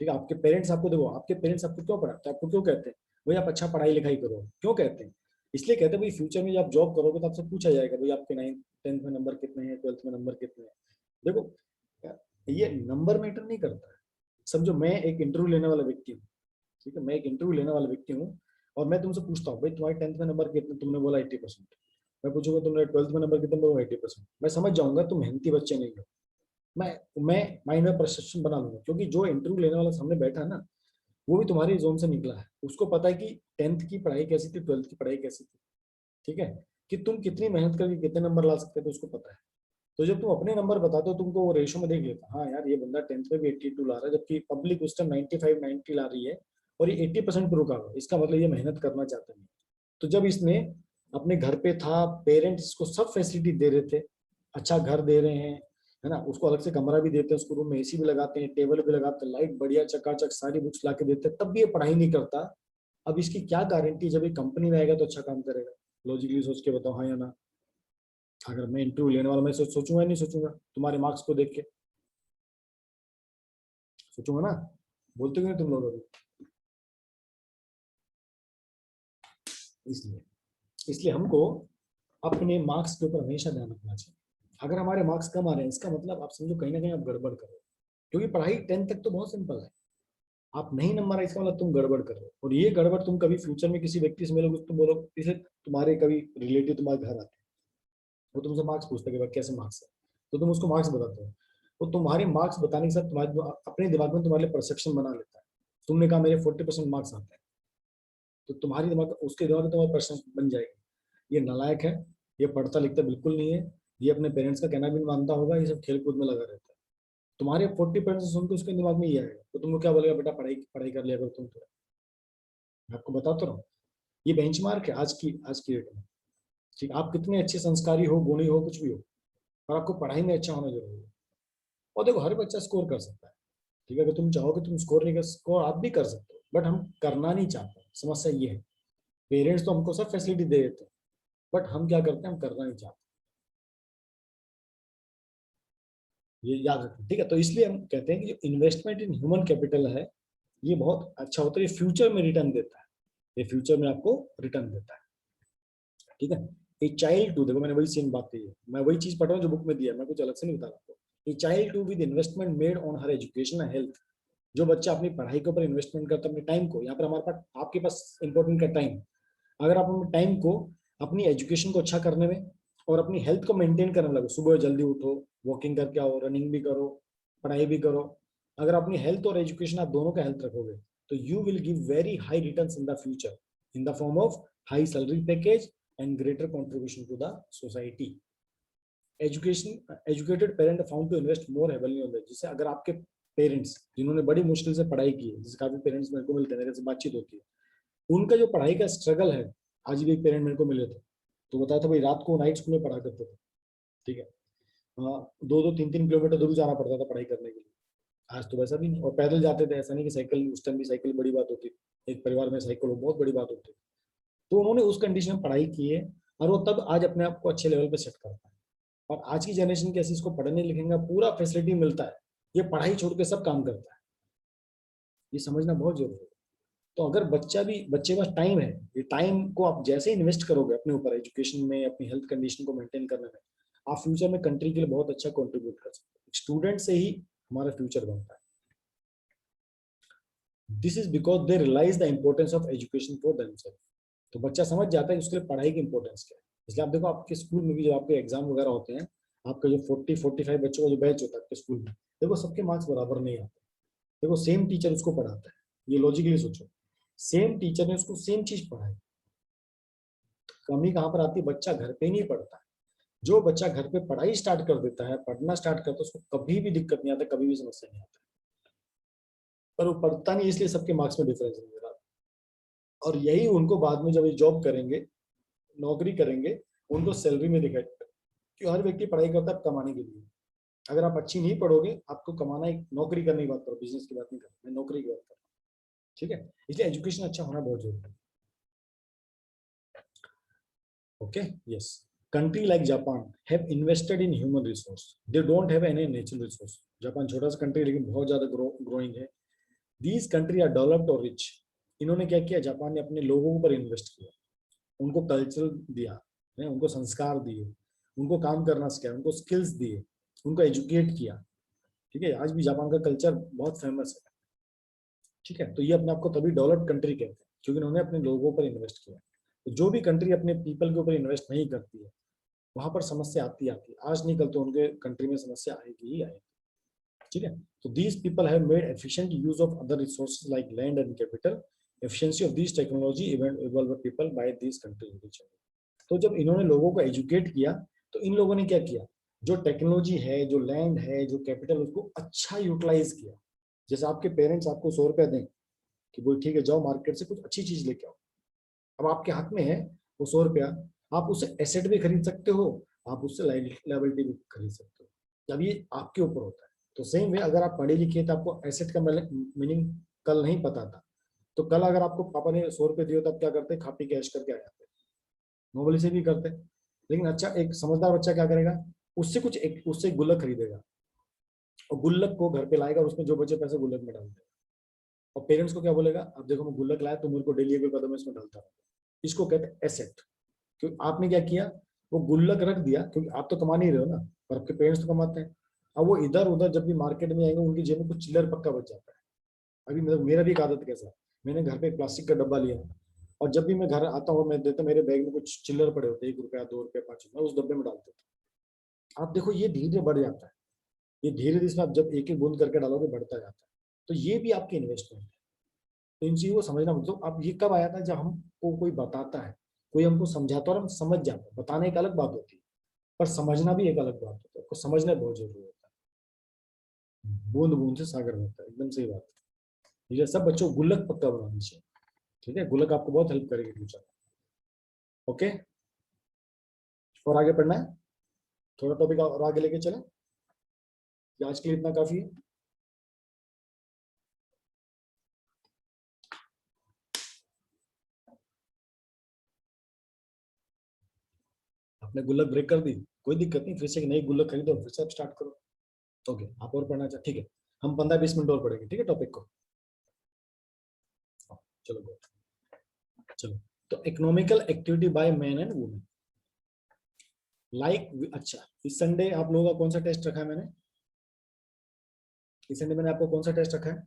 ठीक है। आपके पेरेंट्स आपको, देखो आपके पेरेंट्स आपको क्यों पढ़ाते हैं, आपको क्यों कहते हैं भाई आप अच्छा पढ़ाई लिखाई करो, क्यों कहते हैं? इसलिए कहते हैं भाई फ्यूचर में जब आप जॉब करोगे तो आपसे पूछा जाएगा भाई आपके 9th 10th में नंबर कितने हैं, 12th में नंबर कितने हैं। देखो ये नंबर मैटर नहीं करता है। समझो मैं एक इंटरव्यू लेने वाला व्यक्ति हूँ, ठीक है, मैं एक इंटरव्यू लेने वाला व्यक्ति हूँ, और मैं तुमसे पूछता हूँ भाई तुम्हारे 10th में नंबर कितने, तुमने बोला 80%। मैं पूछूंगा तुमने 12th में नंबर कितने, बोला 80%। मैं समझ जाऊंगा तुम मेहनती बच्चे नहीं हो। मैं माइंड में परसेप्शन बना लूंगा, क्योंकि जो इंटरव्यू लेने वाला सामने बैठा है ना, वो भी तुम्हारे जोन से निकला है। उसको पता है कि 10th की पढ़ाई कैसी थी, 12th की पढ़ाई कैसी थी। ठीक है, कि तुम कितनी मेहनत करके कितने नंबर ला सकते थे उसको पता है। तो जब तुम अपने नंबर बताते हो, तुमको वो रेशो में देख लेता, हाँ यार ये बंदा 10th में भी 82 ला रहा है, जबकि पब्लिक उस टाइम 95 90 ला रही है, और ये 80% पे रुका हुआ है, इसका मतलब ये मेहनत करना चाहता नहीं। तो जब इसने अपने घर पे था, पेरेंट्स को सब फैसिलिटी दे रहे थे, अच्छा घर दे रहे हैं, है ना, उसको अलग से कमरा भी देते हैं, उसको रूम में एसी भी लगाते हैं, टेबल भी लगाते हैं, लाइट बढ़िया चकाचक सारी बुक्स ला के देते हैं, तब भी ये पढ़ाई नहीं करता। अब इसकी क्या गारंटी, जब ये कंपनी में आएगा तो अच्छा काम करेगा? लॉजिकली सोच के बताओ, हाँ या ना? अगर मैं इंटरव्यू लेने वाला, मैं सोचूंगा नहीं सोचूंगा तुम्हारे मार्क्स को देख के? सोचूंगा ना? बोलते क्यों नहीं तुम लोग अभी? इसलिए इसलिए हमको अपने मार्क्स के ऊपर हमेशा ध्यान रखना चाहिए। अगर हमारे मार्क्स कम आ रहे हैं, इसका मतलब आप समझो कहीं ना कहीं आप गड़बड़ कर रहे हो, क्योंकि पढ़ाई 10th तक तो बहुत सिंपल है। आप नहीं नंबर आए, इसका मतलब तुम गड़बड़ कर रहे हो, और ये गड़बड़ तुम कभी फ्यूचर में किसी व्यक्ति से मिलोगे, तुम बोलो, इसे तुम्हारे कभी रिलेटिव तुम्हारे घर आते हैं, वो तुमसे मार्क्स पूछते हैं कि भाई कैसे मार्क्स है, तो तुम उसको मार्क्स बताते हो। तो तुम्हारे मार्क्स बताने के साथ तुम्हारे अपने दिमाग में तुम्हारे परसेप्शन बना लेता है। तुमने कहा मेरे 40% मार्क्स आते हैं, तो तुम्हारी दिमाग उसके दिमाग में तुम्हारी परसेप्शन बन जाएगी, ये नालायक है, ये पढ़ता लिखता बिल्कुल नहीं है, ये अपने पेरेंट्स का कहना भी नहीं मानता होगा, ये सब खेल कूद में लगा रहता है। तुम्हारे 40% सुन के उसके दिमाग में ये आएगा, तो तुमको क्या बोलेगा, बेटा पढ़ाई पढ़ाई कर लिया करो तुम तो। मैं आपको बताता रहा हूँ, ये बेंचमार्क है आज की डेट में। ठीक, आप कितने अच्छे संस्कारी हो, गुणी हो, कुछ भी हो, और आपको पढ़ाई में अच्छा होना जरूरी है। और देखो हर बच्चा स्कोर कर सकता है। ठीक है, अगर तुम चाहोगे तुम स्कोर नहीं कर, स्कोर आप भी कर सकते हो, बट हम करना नहीं चाहते, समस्या ये है। पेरेंट्स तो हमको सब फैसिलिटी दे देते हैं, बट हम क्या करते हैं, हम करना नहीं चाहते। ये याद रखना, ठीक है? तो इसलिए हम कहते हैं कि जो इन्वेस्टमेंट इन ह्यूमन कैपिटल है, ये बहुत अच्छा होता है, ये फ्यूचर में रिटर्न देता है, ये फ्यूचर में आपको रिटर्न देता है। ठीक है, ए चाइल्ड टू, देखो मैंने वही सेम बात कही है, मैं वही चीज पढ़ रहा हूँ जो बुक में दिया है, मैं कुछ अलग से नहीं बता रहा आपको। A child to with investment made on her education and health, जो बच्चा अपनी पढ़ाई के ऊपर इन्वेस्टमेंट करता है, अपने टाइम को, यहाँ पर हमारे पास आपके पास इंपॉर्टेंट का टाइम, अगर आप अपने टाइम को अपनी एजुकेशन को अच्छा करने में और अपनी हेल्थ को मेंटेन करने में लगो, सुबह जल्दी उठो, वॉकिंग करके आओ, रनिंग भी करो, पढ़ाई भी करो, अगर अपनी हेल्थ और एजुकेशन आप दोनों का हेल्थ रखोगे, तो you will give very high returns in the future, in the form of high salary package and greater contribution to the society. Education educated parent found to invest more heavily on that, जैसे अगर आपके parents जिन्होंने बड़ी मुश्किल से पढ़ाई की है, जैसे काफी पेरेंट्स मेरे को मिलते हैं, मेरे से बातचीत होती है, उनका जो पढ़ाई का स्ट्रगल है, आज भी एक पेरेंट मेरे को मिले थे, तो बताया था भाई रात को नाइट स्कूल में पढ़ा करते थे। ठीक है, 2-2 3-3 किलोमीटर दूर जाना पड़ता था पढ़ाई करने के लिए। आज तो वैसा भी नहीं, और पैदल जाते थे, ऐसा नहीं कि साइकिल, उस टाइम भी साइकिल बड़ी बात होती थी, एक परिवार में साइकिल हो बहुत बड़ी बात होती थी। तो उन्होंने उस कंडीशन में पढ़ाई की है, और वो तब आज अपने आप को अच्छे लेवल पे सेट करता है। और आज की जनरेशन कैसे, इसको पढ़ने लिखने का पूरा फैसिलिटी मिलता है, ये पढ़ाई छोड़ के सब काम करता है, ये समझना बहुत जरूरी है। तो अगर बच्चे के पास टाइम है, ये टाइम को आप जैसे इन्वेस्ट करोगे अपने ऊपर, एजुकेशन में, अपनी हेल्थ कंडीशन को मेंटेन करने में, आप फ्यूचर में कंट्री के लिए बहुत अच्छा कंट्रीब्यूट कर सकते हो। स्टूडेंट से ही हमारा फ्यूचर बनता है। This is because they realise the importance of education for themself. तो बच्चा समझ जाता है उसके लिए पढ़ाई की इंपॉर्टेंस क्या है। इसलिए आप देखो आपके स्कूल में भी जब आपके एग्जाम वगैरह होते हैं, आपका जो 40-45 बच्चों का जो बैच होता है आपके स्कूल में, देखो सबके मार्क्स बराबर नहीं आते। देखो सेम टीचर उसको पढ़ाता है, ये लॉजिकली सोचो, सेम टीचर ने उसको सेम चीज पढ़ाई, कमी कहाँ पर आती है, बच्चा घर पे नहीं पढ़ता है। जो बच्चा घर पे पढ़ाई स्टार्ट कर देता है, पढ़ना स्टार्ट करता है, उसको कभी भी दिक्कत नहीं आता, कभी भी समस्या नहीं आता, पर वो पढ़ता नहीं, इसलिए सबके मार्क्स में डिफरेंस नजर आता है। और यही उनको बाद में जब ये जॉब करेंगे, नौकरी करेंगे, उनको सैलरी में दिखाई, कि हर व्यक्ति पढ़ाई करता है कमाने के लिए। अगर आप अच्छी नहीं पढ़ोगे, आपको कमाना, एक नौकरी करने की बात करो, बिजनेस की बात नहीं कर रहा, मैं नौकरी की बात कर रहा हूँ। ठीक है, इसलिए एजुकेशन अच्छा होना बहुत जरूरी है। Okay, yes, country like Japan have invested in human resource, they don't have any natural resource। Japan छोटा सा कंट्री लेकिन बहुत ज्यादा ग्रोइंग है। these country are developed और rich। इन्होंने क्या किया, जापान ने अपने लोगों पर इन्वेस्ट किया, उनको कल्चर दिया है, उनको संस्कार दिए, उनको काम करना सिखाया, उनको स्किल्स दिए, उनको एजुकेट किया। ठीक है, आज भी जापान का कल्चर बहुत फेमस है। ठीक है, तो ये अपने आप को तभी डेवलप्ड कंट्री कहते हैं, क्योंकि उन्होंने अपने लोगों पर इन्वेस्ट किया। तो जो भी कंट्री अपने पीपल के ऊपर इन्वेस्ट नहीं करती है वहां पर समस्या आती है, आज नहीं कल तो उनके कंट्री में समस्या आएगी ही आएगी। ठीक है, तो these people have made efficient use of other resources like land and capital, efficiency of this technology evolve people by this countries. तो जब इन्होंने लोगों को एजुकेट किया तो इन लोगों ने क्या किया, जो टेक्नोलॉजी है, जो लैंड है, जो कैपिटल, उसको अच्छा यूटिलाइज किया। जैसे आपके पेरेंट्स आपको 100 रुपया दें कि वो ठीक है जाओ मार्केट से कुछ अच्छी चीज लेके आओ, अब आपके हाथ में है वो 100 रुपया, आप उससे एसेट भी खरीद सकते हो, आप उससे लायबिलिटी भी खरीद सकते हो, अब ये आपके ऊपर होता है। तो सेम वे अगर आप पढ़े लिखे तो आपको एसेट का मीनिंग कल नहीं पता था, तो कल अगर आपको पापा ने 100 रुपये दिए तो आप क्या करते, खा पी कैश करके आ जाते, नॉर्मली से भी करते। लेकिन अच्छा एक समझदार बच्चा क्या करेगा, उससे कुछ एक उससे गुल्लक खरीदेगा और गुल्लक को घर पे लाएगा और उसमें जो बचे पैसे गुल्लक में डाल देगा, और पेरेंट्स को क्या बोलेगा, अब देखो मैं गुल्लक लाया तो मेरे को डेली एक कदम इसमें डालता रहूंगा। इसको कहते हैं एसेट। क्योंकि आपने क्या किया, वो गुल्लक रख दिया, क्योंकि आप तो कमा नहीं रहे हो ना, पर आपके पेरेंट्स तो कमाते हैं। अब वो इधर उधर जब भी मार्केट में आएंगे उनकी जेब में कुछ चिल्लर पक्का बच जाता है। अभी मतलब मेरा भी एक आदत कैसा है, मैंने घर पे एक प्लास्टिक का डब्बा लिया और जब भी मैं घर आता हूँ मैं देता मेरे बैग में कुछ चिल्लर पड़े होते हैं, 1 रुपया 2 रुपया 5 रुपया, उस डब्बे में डाल देता हूँ। आप देखो ये धीरे धीरे बढ़ जाता है, ये धीरे धीरे इसमें आप जब एक एक बूंद करके डालोगे बढ़ता जाता है। तो ये भी आपकी इन्वेस्टमेंट है। तो इन चीजों को समझना, मतलब अब ये कब आया था, जब हमको कोई बताता है, कोई हमको समझाता और हम समझ जाते हैं। बताने एक अलग बात होती है पर समझना भी एक अलग बात होता है, उसको समझना बहुत जरूरी होता है। बूंद बूंद से सागर होता है, एकदम सही बात है। ये सब बच्चों को गुल्लक पक्का बनाना चाहिए। ठीक है, गुल्लक आपको बहुत हेल्प करेगी फ्यूचर में। ओके, और आगे पढ़ना है, थोड़ा टॉपिक और आगे लेके चले, आज के लिए इतना काफी है। आपने गुल्लक ब्रेक कर दी, कोई दिक्कत नहीं, फिर से एक नई गुल्लक खरीदो, फिर से आप स्टार्ट करो। ओके, आप और पढ़ना चाहते, ठीक है, हम 15-20 मिनट और पढ़ेंगे, ठीक है, टॉपिक को। चलो good। चलो, तो economical activity by man and women, like, अच्छा इस संडे आप लोगों का कौन सा टेस्ट रखा है मैंने, इस संडे मैंने आपको कौन सा टेस्ट रखा है,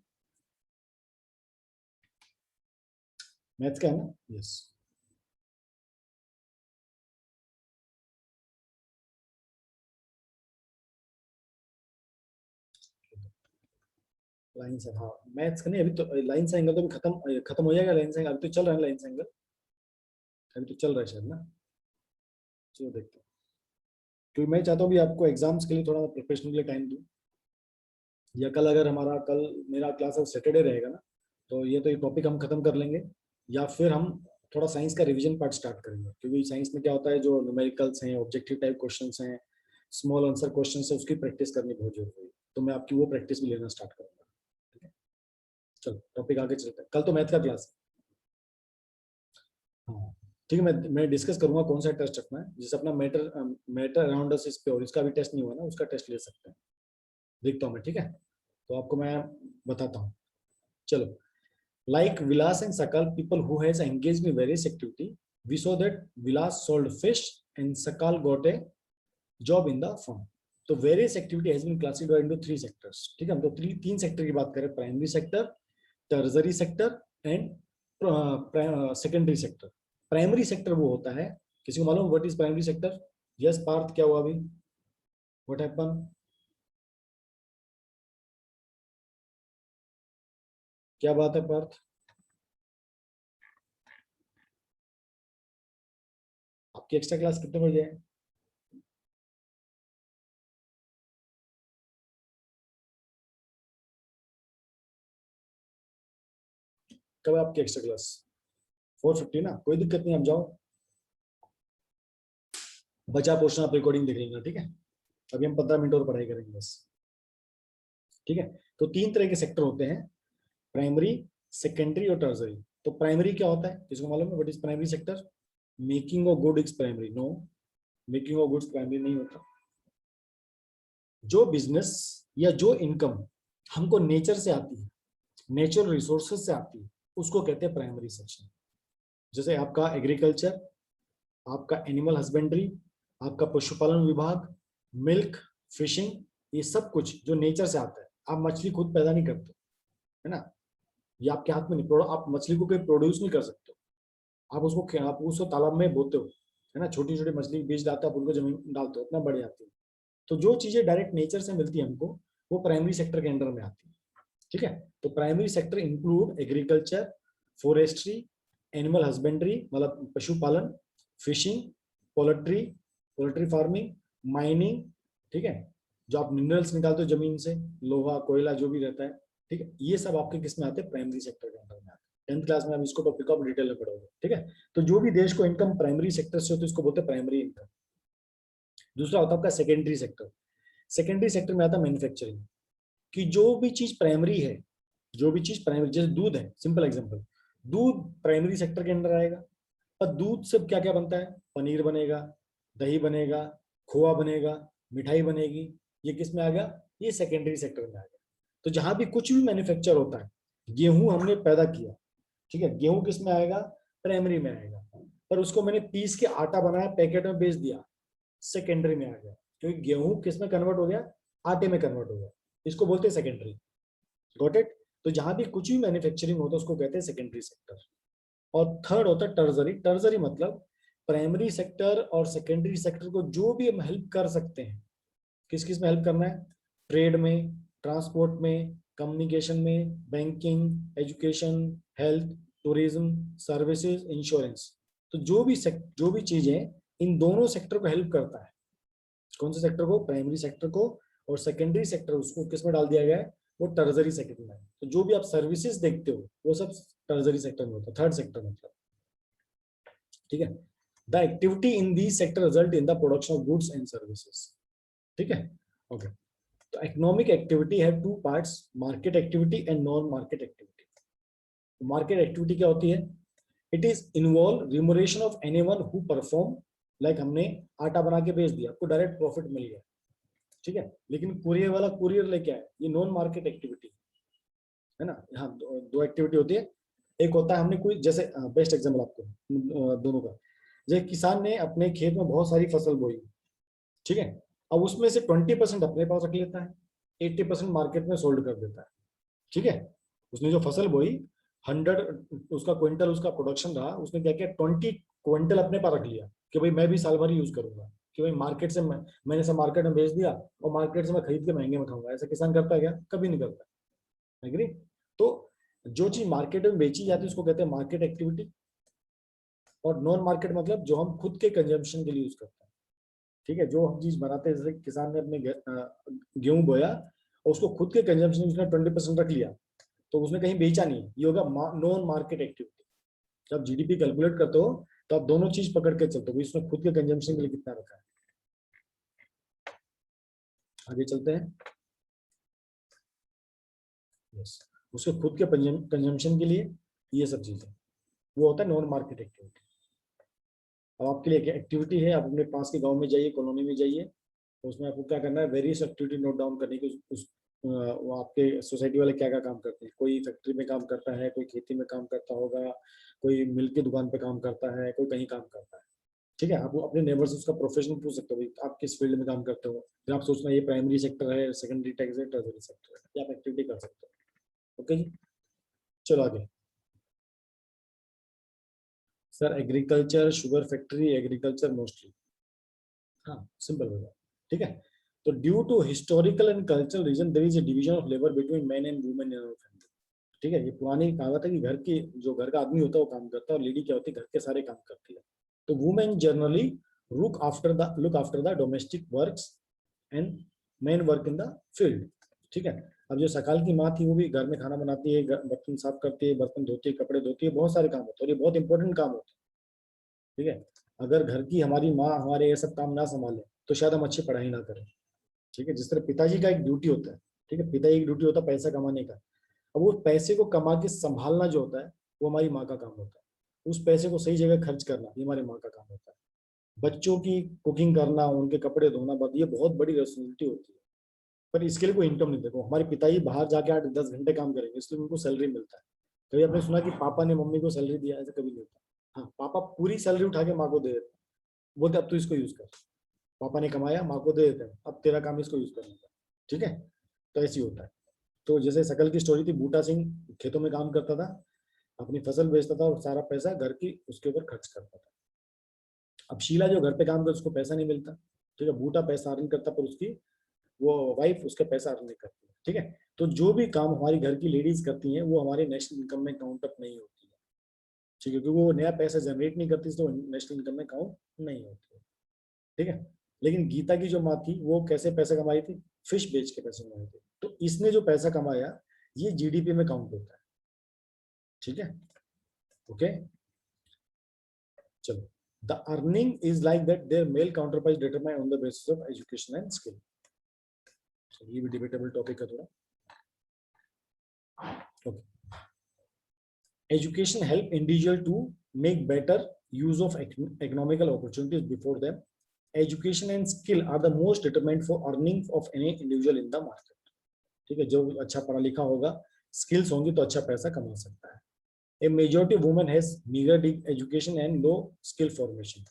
मैथ्स का है ना, यस। लाइन से, हाँ मैथ्स का नहीं, अभी तो लाइन से एंगल तो अभी खत्म खत्म हो जाएगा, लाइन से एंगल अभी तो चल रहा है, लाइन से एंगल अभी तो चल रहा है शायद ना, चलो देखते हैं। क्योंकि मैं चाहता हूँ भी आपको एग्जाम्स के लिए थोड़ा प्रिपरेशन के लिए टाइम दूँ, या कल अगर हमारा कल मेरा क्लास सैटरडे रहेगा ना, तो ये तो ये टॉपिक हम खत्म कर लेंगे, या फिर हम थोड़ा साइंस का रिवीजन पार्ट स्टार्ट करेंगे, क्योंकि साइंस में क्या होता है, जो न्यूमेरिकल्स हैं, ऑब्जेक्टिव टाइप क्वेश्चंस हैं, स्मॉल आंसर क्वेश्चन है, उसकी प्रैक्टिस करनी बहुत जरूरी है, तो मैं आपकी वो प्रैक्टिस भी लेना स्टार्ट करूंगा। ठीक है, चलो टॉपिक आगे चलते हैं, कल तो मैथ का क्लास है। हाँ ठीक है, मैं डिस्कस करूंगा कौन सा टेस्ट रखना है, जैसे अपना matter matter around us is pure, इसका भी टेस्ट नहीं हुआ ना, उसका टेस्ट ले सकते हैं, देखता हूँ मैं, ठीक है, तो आपको मैं बताता हूँ। चलो, like Vilas and Sakal, people who has engaged in various activity, we saw that Vilas sold fish and Sakal got a job in the firm. तो various activity has been classified into 3 sectors, ठीक है, हम तो 3 sector की बात करें, primary sector, tertiary sector and secondary sector. Primary sector वो होता है, किसी को मालूम what is primary sector? Yes Parth, क्या हुआ अभी, व्हाट हैपन? क्या बात है पार्थ, आपकी एक्स्ट्रा क्लास कितने बजे है? कब है आपकी एक्स्ट्रा क्लास? 4:50 ना, कोई दिक्कत नहीं, आप जाओ, बचा पोर्शन आप रिकॉर्डिंग देख लेना, ठीक है, अभी हम 15 मिनट और पढ़ाई करेंगे बस। ठीक है, तो 3 तरह के सेक्टर होते हैं, प्राइमरी, सेकेंडरी और टर्सरी। तो प्राइमरी क्या होता है, किसको मालूम है what is primary sector? Making of good is primary, no, making of goods primary नहीं होता। जो बिजनेस या जो इनकम हमको नेचर से आती है, नेचुरल रिसोर्सेज से आती है, उसको कहते हैं प्राइमरी सेक्शन। जैसे आपका एग्रीकल्चर, आपका एनिमल हस्बेंड्री, आपका पशुपालन विभाग, मिल्क, फिशिंग, ये सब कुछ जो नेचर से आता है, आप मछली खुद पैदा नहीं करते, है ना, ये आपके हाथ में नहीं। आप मछली को कोई प्रोड्यूस नहीं कर सकते हो। आप उसको तालाब में बोते हो, है ना, छोटी छोटी मछली बीज डालते हो, आप उनको जमीन में डालते हो, इतना बड़ी आती है। तो जो चीजें डायरेक्ट नेचर से मिलती है हमको, वो प्राइमरी सेक्टर के अंडर में आती है। ठीक है, तो primary sector include agriculture, forestry, animal husbandry मतलब पशुपालन, fishing, poultry, poultry farming, mining. ठीक है, जो आप मिनरल्स निकालते हो जमीन से, लोहा कोयला जो भी रहता है, ठीक है, ये सब आपके किस में आते हैं, प्राइमरी सेक्टर के अंदर में आते हैं। 10th क्लास में आप इसको टॉपिक ऑफ डिटेल में पढ़ोगे। ठीक है, तो जो भी देश को इनकम प्राइमरी सेक्टर से होती है उसको बोलते हैं प्राइमरी इनकम। दूसरा होता है आपका सेकेंडरी सेक्टर। सेकेंडरी सेक्टर में आता है मैन्युफैक्चरिंग, कि जो भी चीज प्राइमरी है, जो भी चीज प्राइमरी, जैसे दूध है, सिंपल एग्जांपल, दूध प्राइमरी सेक्टर के अंदर आएगा। और दूध से क्या क्या बनता है, पनीर बनेगा, दही बनेगा, खोआ बनेगा, मिठाई बनेगी, ये किस में आ गया, ये सेकेंडरी सेक्टर में आ गया। तो जहां भी कुछ भी मैन्युफैक्चर होता है, गेहूं हमने पैदा किया, ठीक है, गेहूं किस में आएगा, प्राइमरी में आएगा। पर उसको मैंने पीस के आटा बनाया, पैकेट में बेच दिया, सेकेंडरी में आ गया, क्योंकि गेहूं किस में कन्वर्ट हो गया, आटे में कन्वर्ट हो गया, इसको बोलते हैं सेकेंडरी। Got it. तो जहां भी कुछ भी मैन्युफैक्चरिंग होता है उसको कहते हैं सेकेंडरी सेक्टर। और थर्ड होता है टर्जरी। टर्जरी मतलब प्राइमरी सेक्टर और सेकेंडरी सेक्टर को जो भी हम हेल्प कर सकते हैं, किस किस में हेल्प करना है, ट्रेड में, ट्रांसपोर्ट में, कम्युनिकेशन में, banking, education, health, tourism, services, insurance. तो जो भी चीजें इन दोनों सेक्टर को हेल्प करता है, कौन से सेक्टर को, प्राइमरी सेक्टर को, और सेकेंडरी सेक्टर उसको किस में डाल दिया गया है, वो टर्जरी सेक्टर में है। तो जो भी आप सर्विसेज देखते हो वो सब टर्जरी सेक्टर में होता है, थर्ड सेक्टर मतलब। ठीक है, the activity in the sector result in the production of goods and services. ठीक है, ओके। तो इकोनॉमिक एक्टिविटी है two parts, market activity and non market activity. Market activity क्या होती है, it is involve remuneration of anyone who perform, like हमने आटा बना के बेच दिया, आपको डायरेक्ट प्रॉफिट मिल गया, ठीक है, लेकिन कुरियर वाला कुरियर लेके आया, ये नॉन मार्केट एक्टिविटी है ना। यहाँ दो एक्टिविटी होती है। एक होता है हमने कोई, जैसे बेस्ट एग्जांपल आपको दोनों का, जैसे किसान ने अपने खेत में बहुत सारी फसल बोई, ठीक है, अब उसमें से 20% अपने पास रख लेता है, 80% मार्केट में सोल्ड कर देता है। ठीक है, उसने जो फसल बोई, 100 उसका क्विंटल उसका प्रोडक्शन रहा, उसने क्या किया, 20 क्विंटल अपने पास रख लिया कि भाई मैं भी साल भर यूज करूंगा, कि भाई मार्केट से मैंने सब मार्केट में बेच दिया और मार्केट से मैं खरीद के महंगे में खाऊंगा। ऐसा किसान करता है क्या, कभी नहीं करता। एग्री। तो जो चीज मार्केट में बेची जाती है उसको कहते हैं मार्केट एक्टिविटी। और नॉन मार्केट मतलब जो हम खुद के कंजम्पशन के लिए यूज करते हैं। ठीक है, जो हम चीज बनाते हैं, जैसे किसान ने अपने गेहूं बोया और उसको खुद के कंजम्पशन उसने 20% रख लिया, तो उसने कहीं बेचा नहीं, ये होगा नॉन मार्केट एक्टिविटी। जब जीडीपी कैलकुलेट करते हो तो आप दोनों चीज पकड़ के चलते हो, इसने खुद के कंजम्पशन के लिए कितना रखा है। आगे चलते हैं। यस, उसके खुद के कंजम्पशन के लिए ये सब चीजें, वो होता है नॉन मार्केट एक्टिविटी। अब आपके लिए एक्टिविटी है, आप अपने पास के गांव में जाइए, कॉलोनी में जाइए, तो उसमें आपको क्या करना है, वेरियस एक्टिविटी नोट डाउन करने की। वो आपके सोसाइटी वाले क्या क्या काम करते हैं, कोई फैक्ट्री में काम करता है, कोई खेती में काम करता होगा, कोई मिल्क की दुकान पे काम करता है, कोई कहीं काम करता है। ठीक है, आप अपने नेबर से उसका प्रोफेशन पूछ सकते हो, भाई आप किस फील्ड में काम करते हो, फिर आप सोचना ये प्राइमरी सेक्टर है, सेकेंडरी टैक्स है, टर्सरी सेक्टर है, या आप एक्टिविटी कर सकते हो। ओके जी, चलो आगे। Sir agriculture, sugar factory, agriculture mostly, हाँ सिंपल होगा। ठीक है, तो due to historical and cultural reason there is a division of labour between men and women in our family. ठीक है, ये पुरानी कहावत है कि घर की, जो घर का आदमी होता है वो काम करता है, और लेडी क्या होती है, घर के सारे काम करती है। तो women generally look after the domestic works and main work in the field. ठीक है, अब जो सकाल की माँ थी वो भी घर में खाना बनाती है, बर्तन साफ करती है, बर्तन धोती है, कपड़े धोती है, बहुत सारे काम होते हैं, और ये बहुत इंपॉर्टेंट काम होते हैं। ठीक है, अगर घर की हमारी माँ हमारे ये सब काम ना संभाले तो शायद हम अच्छी पढ़ाई ना करें। ठीक है, जिस तरह पिताजी का एक ड्यूटी होता है, ठीक है, पिताजी की ड्यूटी होता है पैसा कमाने का, अब वो पैसे को कमा के संभालना जो होता है वो हमारी माँ का काम होता है। उस पैसे को सही जगह खर्च करना ये हमारी माँ का काम होता है। बच्चों की कुकिंग करना, उनके कपड़े धोना, ये बहुत बड़ी रिस्पॉन्सिबिलिटी होती है। पर इसके लिए कोई इनकम नहीं। देखो हमारे पिताजी बाहर जाके 8-10 घंटे काम करेंगे, इसलिए उनको सैलरी मिलता है। कभी आपने सुना कि पापा ने मम्मी को सैलरी दिया, ऐसा कभी नहीं होता। हाँ, पापा पूरी सैलरी उठा के माँ को दे देते, बोलते अब तू इसको यूज कर। पापा ने कमाया, माँ को दे देते हैं, अब तेरा काम इसको यूज करने का। ठीक है, तो ऐसे ही होता है। तो जैसे शकल की स्टोरी थी, बूटा सिंह खेतों में काम करता था, अपनी फसल बेचता था और सारा पैसा घर की उसके ऊपर खर्च करता था। अब शीला जो घर पे काम करती उसको पैसा नहीं मिलता, ठीक है, बूटा पैसा अर्न करता पर उसकी वो वाइफ उसका पैसा अर्न नहीं करती है, ठीक है। तो जो भी काम हमारी घर की लेडीज करती हैं वो हमारे नेशनल इनकम में काउंट अप नहीं होती है, ठीक है, क्योंकि वो नया पैसा जनरेट नहीं करती तो नेशनल इनकम में काउंट नहीं होती है, ठीक है। लेकिन गीता की जो माँ थी वो कैसे पैसे कमाई थी, फिश बेच के पैसे कमाए थे, तो इसने जो पैसा कमाया ये जीडीपी में काउंट होता है, ठीक है, ओके। चलो, the earning is like that their male counterpart determined on the basis of education and skill. So ये भी डिबेटेबल टॉपिक है थोड़ा, okay. Education help individual to make better use of economical opportunities before them. Education and skill are the most determinant for earning of any individual in the market. ठीक है, जो अच्छा पढ़ा लिखा होगा, स्किल्स होंगी तो अच्छा पैसा कमा सकता है। A majority of women has meager education and low skill formation.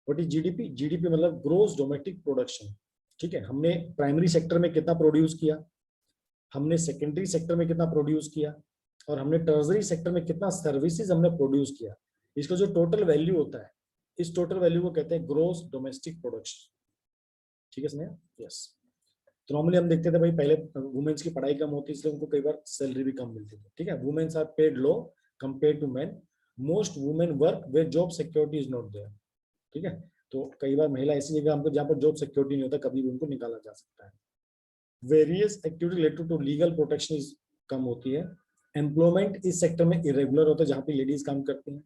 What is GDP? GDP मतलब ग्रोस डोमेस्टिक प्रोडक्शन, ठीक है। हमने प्राइमरी सेक्टर में कितना प्रोड्यूस किया, हमने सेकेंडरी सेक्टर में कितना प्रोड्यूस किया, और हमने टर्सरी सेक्टर में कितना सर्विसेज हमने प्रोड्यूस किया, इसका जो टोटल वैल्यू होता है, इस टोटल वैल्यू को कहते हैं ग्रोस डोमेस्टिक प्रोडक्शन, ठीक है स्नेहा, यस। तो नॉर्मली हम देखते थे भाई पहले वुमेन्स की पढ़ाई कम होती है इसलिए उनको कई बार सैलरी भी कम मिलती थी, ठीक है। Womens are paid low compare to men, most women work where job security is not there, ठीक है। तो कई बार महिला ऐसी जगह हमको जहाँ पर जॉब सिक्योरिटी नहीं होता, कभी भी उनको निकाला जा सकता है। Various activity related to legal protection कम होती है। एम्प्लॉयमेंट इस सेक्टर में इरेगुलर होता है जहाँ पे लेडीज काम करती हैं,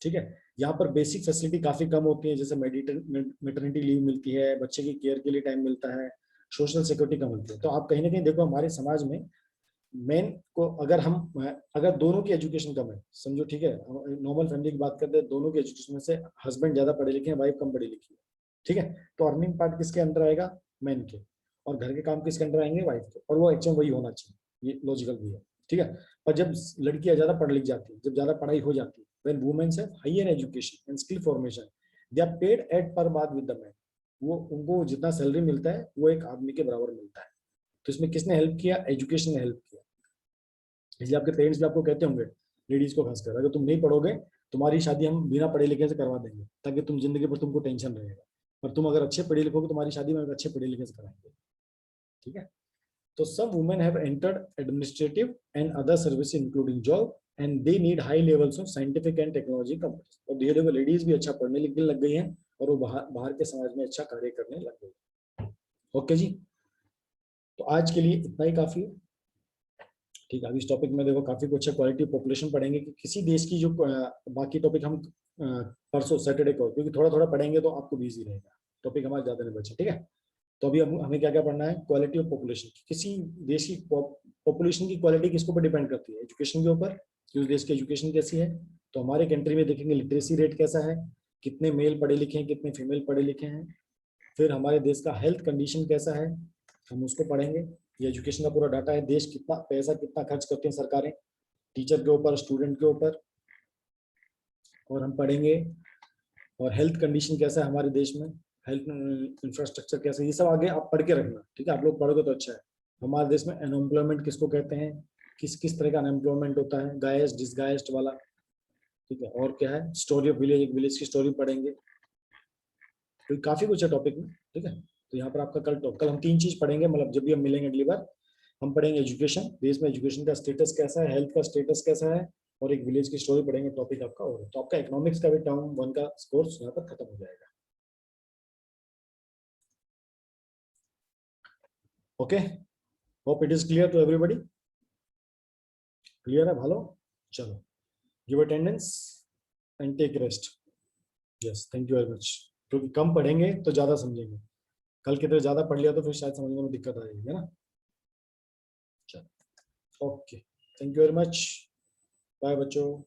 ठीक है। यहाँ पर बेसिक फैसिलिटी काफी कम होती है, जैसे मैटरनिटी लीव मिलती है, बच्चे की केयर के लिए टाइम मिलता है, सोशल सिक्योरिटी कम मिलती है। तो आप कहीं ना कहीं देखो हमारे समाज में मेन को अगर दोनों की एजुकेशन कम है, समझो, ठीक है, नॉर्मल फैमिली की बात करते हैं, दोनों की एजुकेशन में से हस्बैंड ज्यादा पढ़े लिखे हैं, वाइफ कम पढ़ी लिखी है, ठीक है, तो अर्निंग पार्ट किसके अंदर आएगा, मेन के, और घर के काम किसके अंदर आएंगे, वाइफ के, और वो एक्चुअली वही होना चाहिए, ये लॉजिकल भी है, ठीक है। पर जब लड़कियां ज्यादा पढ़ लिख जाती है, जब ज्यादा पढ़ाई हो जाती है, when womens have higher education and skill formation, they are paid at par बात विद द मैन, वो उनको जितना सैलरी मिलता है वो एक आदमी के बराबर मिलता है। तो इसमें किसने हेल्प किया, एजुकेशन ने हेल्प किया। इसलिए आपके पेरेंट्स भी आपको कहते होंगे, लेडीज को खासकर, अगर तुम नहीं पढ़ोगे तुम्हारी शादी हम बिना पढ़े लिखे से करवा देंगे, ताकि तुम जिंदगी पर तुमको टेंशन रहेगा, पर तुम अगर अच्छे पढ़े लिखोगे तुम्हारी शादी में अच्छे पढ़े लिखे से कराएंगे, ठीक है। तो some women have entered administrative and other services including job and they need high levels of scientific and technology competence। और धीरे धीरे लेडीज भी अच्छा पढ़ने लिखने लग गई हैं और वो बाहर के समाज में अच्छा कार्य करने लग गई। ओके जी, तो आज के लिए इतना ही काफी है, ठीक है। अभी इस टॉपिक में देखो काफी कुछ है, क्वालिटी पॉपुलेशन पढ़ेंगे कि किसी देश की जो बाकी टॉपिक हम परसों सैटरडे को, क्योंकि थोड़ा थोड़ा पढ़ेंगे तो आपको भी इजी रहेगा, टॉपिक हमारे ज्यादा नहीं बचे, ठीक है। तो अभी हमें क्या क्या पढ़ना है, क्वालिटी ऑफ पॉपुलेशन, किसी देश की पॉपुलेशन की क्वालिटी किसके ऊपर डिपेंड करती है, एजुकेशन के ऊपर, कि उस देश की एजुकेशन कैसी है। तो हमारे कंट्री में देखेंगे लिटरेसी रेट कैसा है, कितने मेल पढ़े लिखे हैं, कितने फीमेल पढ़े लिखे हैं। फिर हमारे देश का हेल्थ कंडीशन कैसा है, हम उसको पढ़ेंगे। ये एजुकेशन का पूरा डाटा है, देश कितना पैसा कितना खर्च करती हैं सरकारें टीचर के ऊपर, स्टूडेंट के ऊपर, और हम पढ़ेंगे। और हेल्थ कंडीशन कैसा है हमारे देश में, हेल्थ इंफ्रास्ट्रक्चर कैसा है, ये सब आगे आप पढ़ के रखना, ठीक है। आप लोग पढ़ोगे तो अच्छा है। हमारे देश में अनएम्प्लॉयमेंट किसको कहते हैं, किस किस तरह का अनएम्प्लॉयमेंट होता है, गायस्ड डिसगायस्ड वाला, ठीक है। और क्या है, स्टोरी ऑफ विलेज, एक विलेज की स्टोरी पढ़ेंगे। तो काफी कुछ है टॉपिक में, ठीक है। तो यहाँ पर आपका कल हम 3 चीज पढ़ेंगे, मतलब जब भी हम मिलेंगे अगली बार हम पढ़ेंगे एजुकेशन, देश में एजुकेशन का स्टेटस कैसा है, हेल्थ का स्टेटस कैसा है, और एक विलेज की स्टोरी पढ़ेंगे, टॉपिक आपका। और तो आपका इकोनॉमिक्स का भी टर्म 1 का कोर्स यहाँ पर खत्म हो जाएगा। Okay, hope it is clear to everybody, clear है भालो। चलो, give attendance and take rest. Yes, thank you very much. क्योंकि कम पढ़ेंगे तो ज्यादा समझेंगे, कल की तरह ज्यादा पढ़ लिया तो फिर शायद समझने में दिक्कत आएगी, है ना। चलो, okay, thank you very much, bye बच्चों।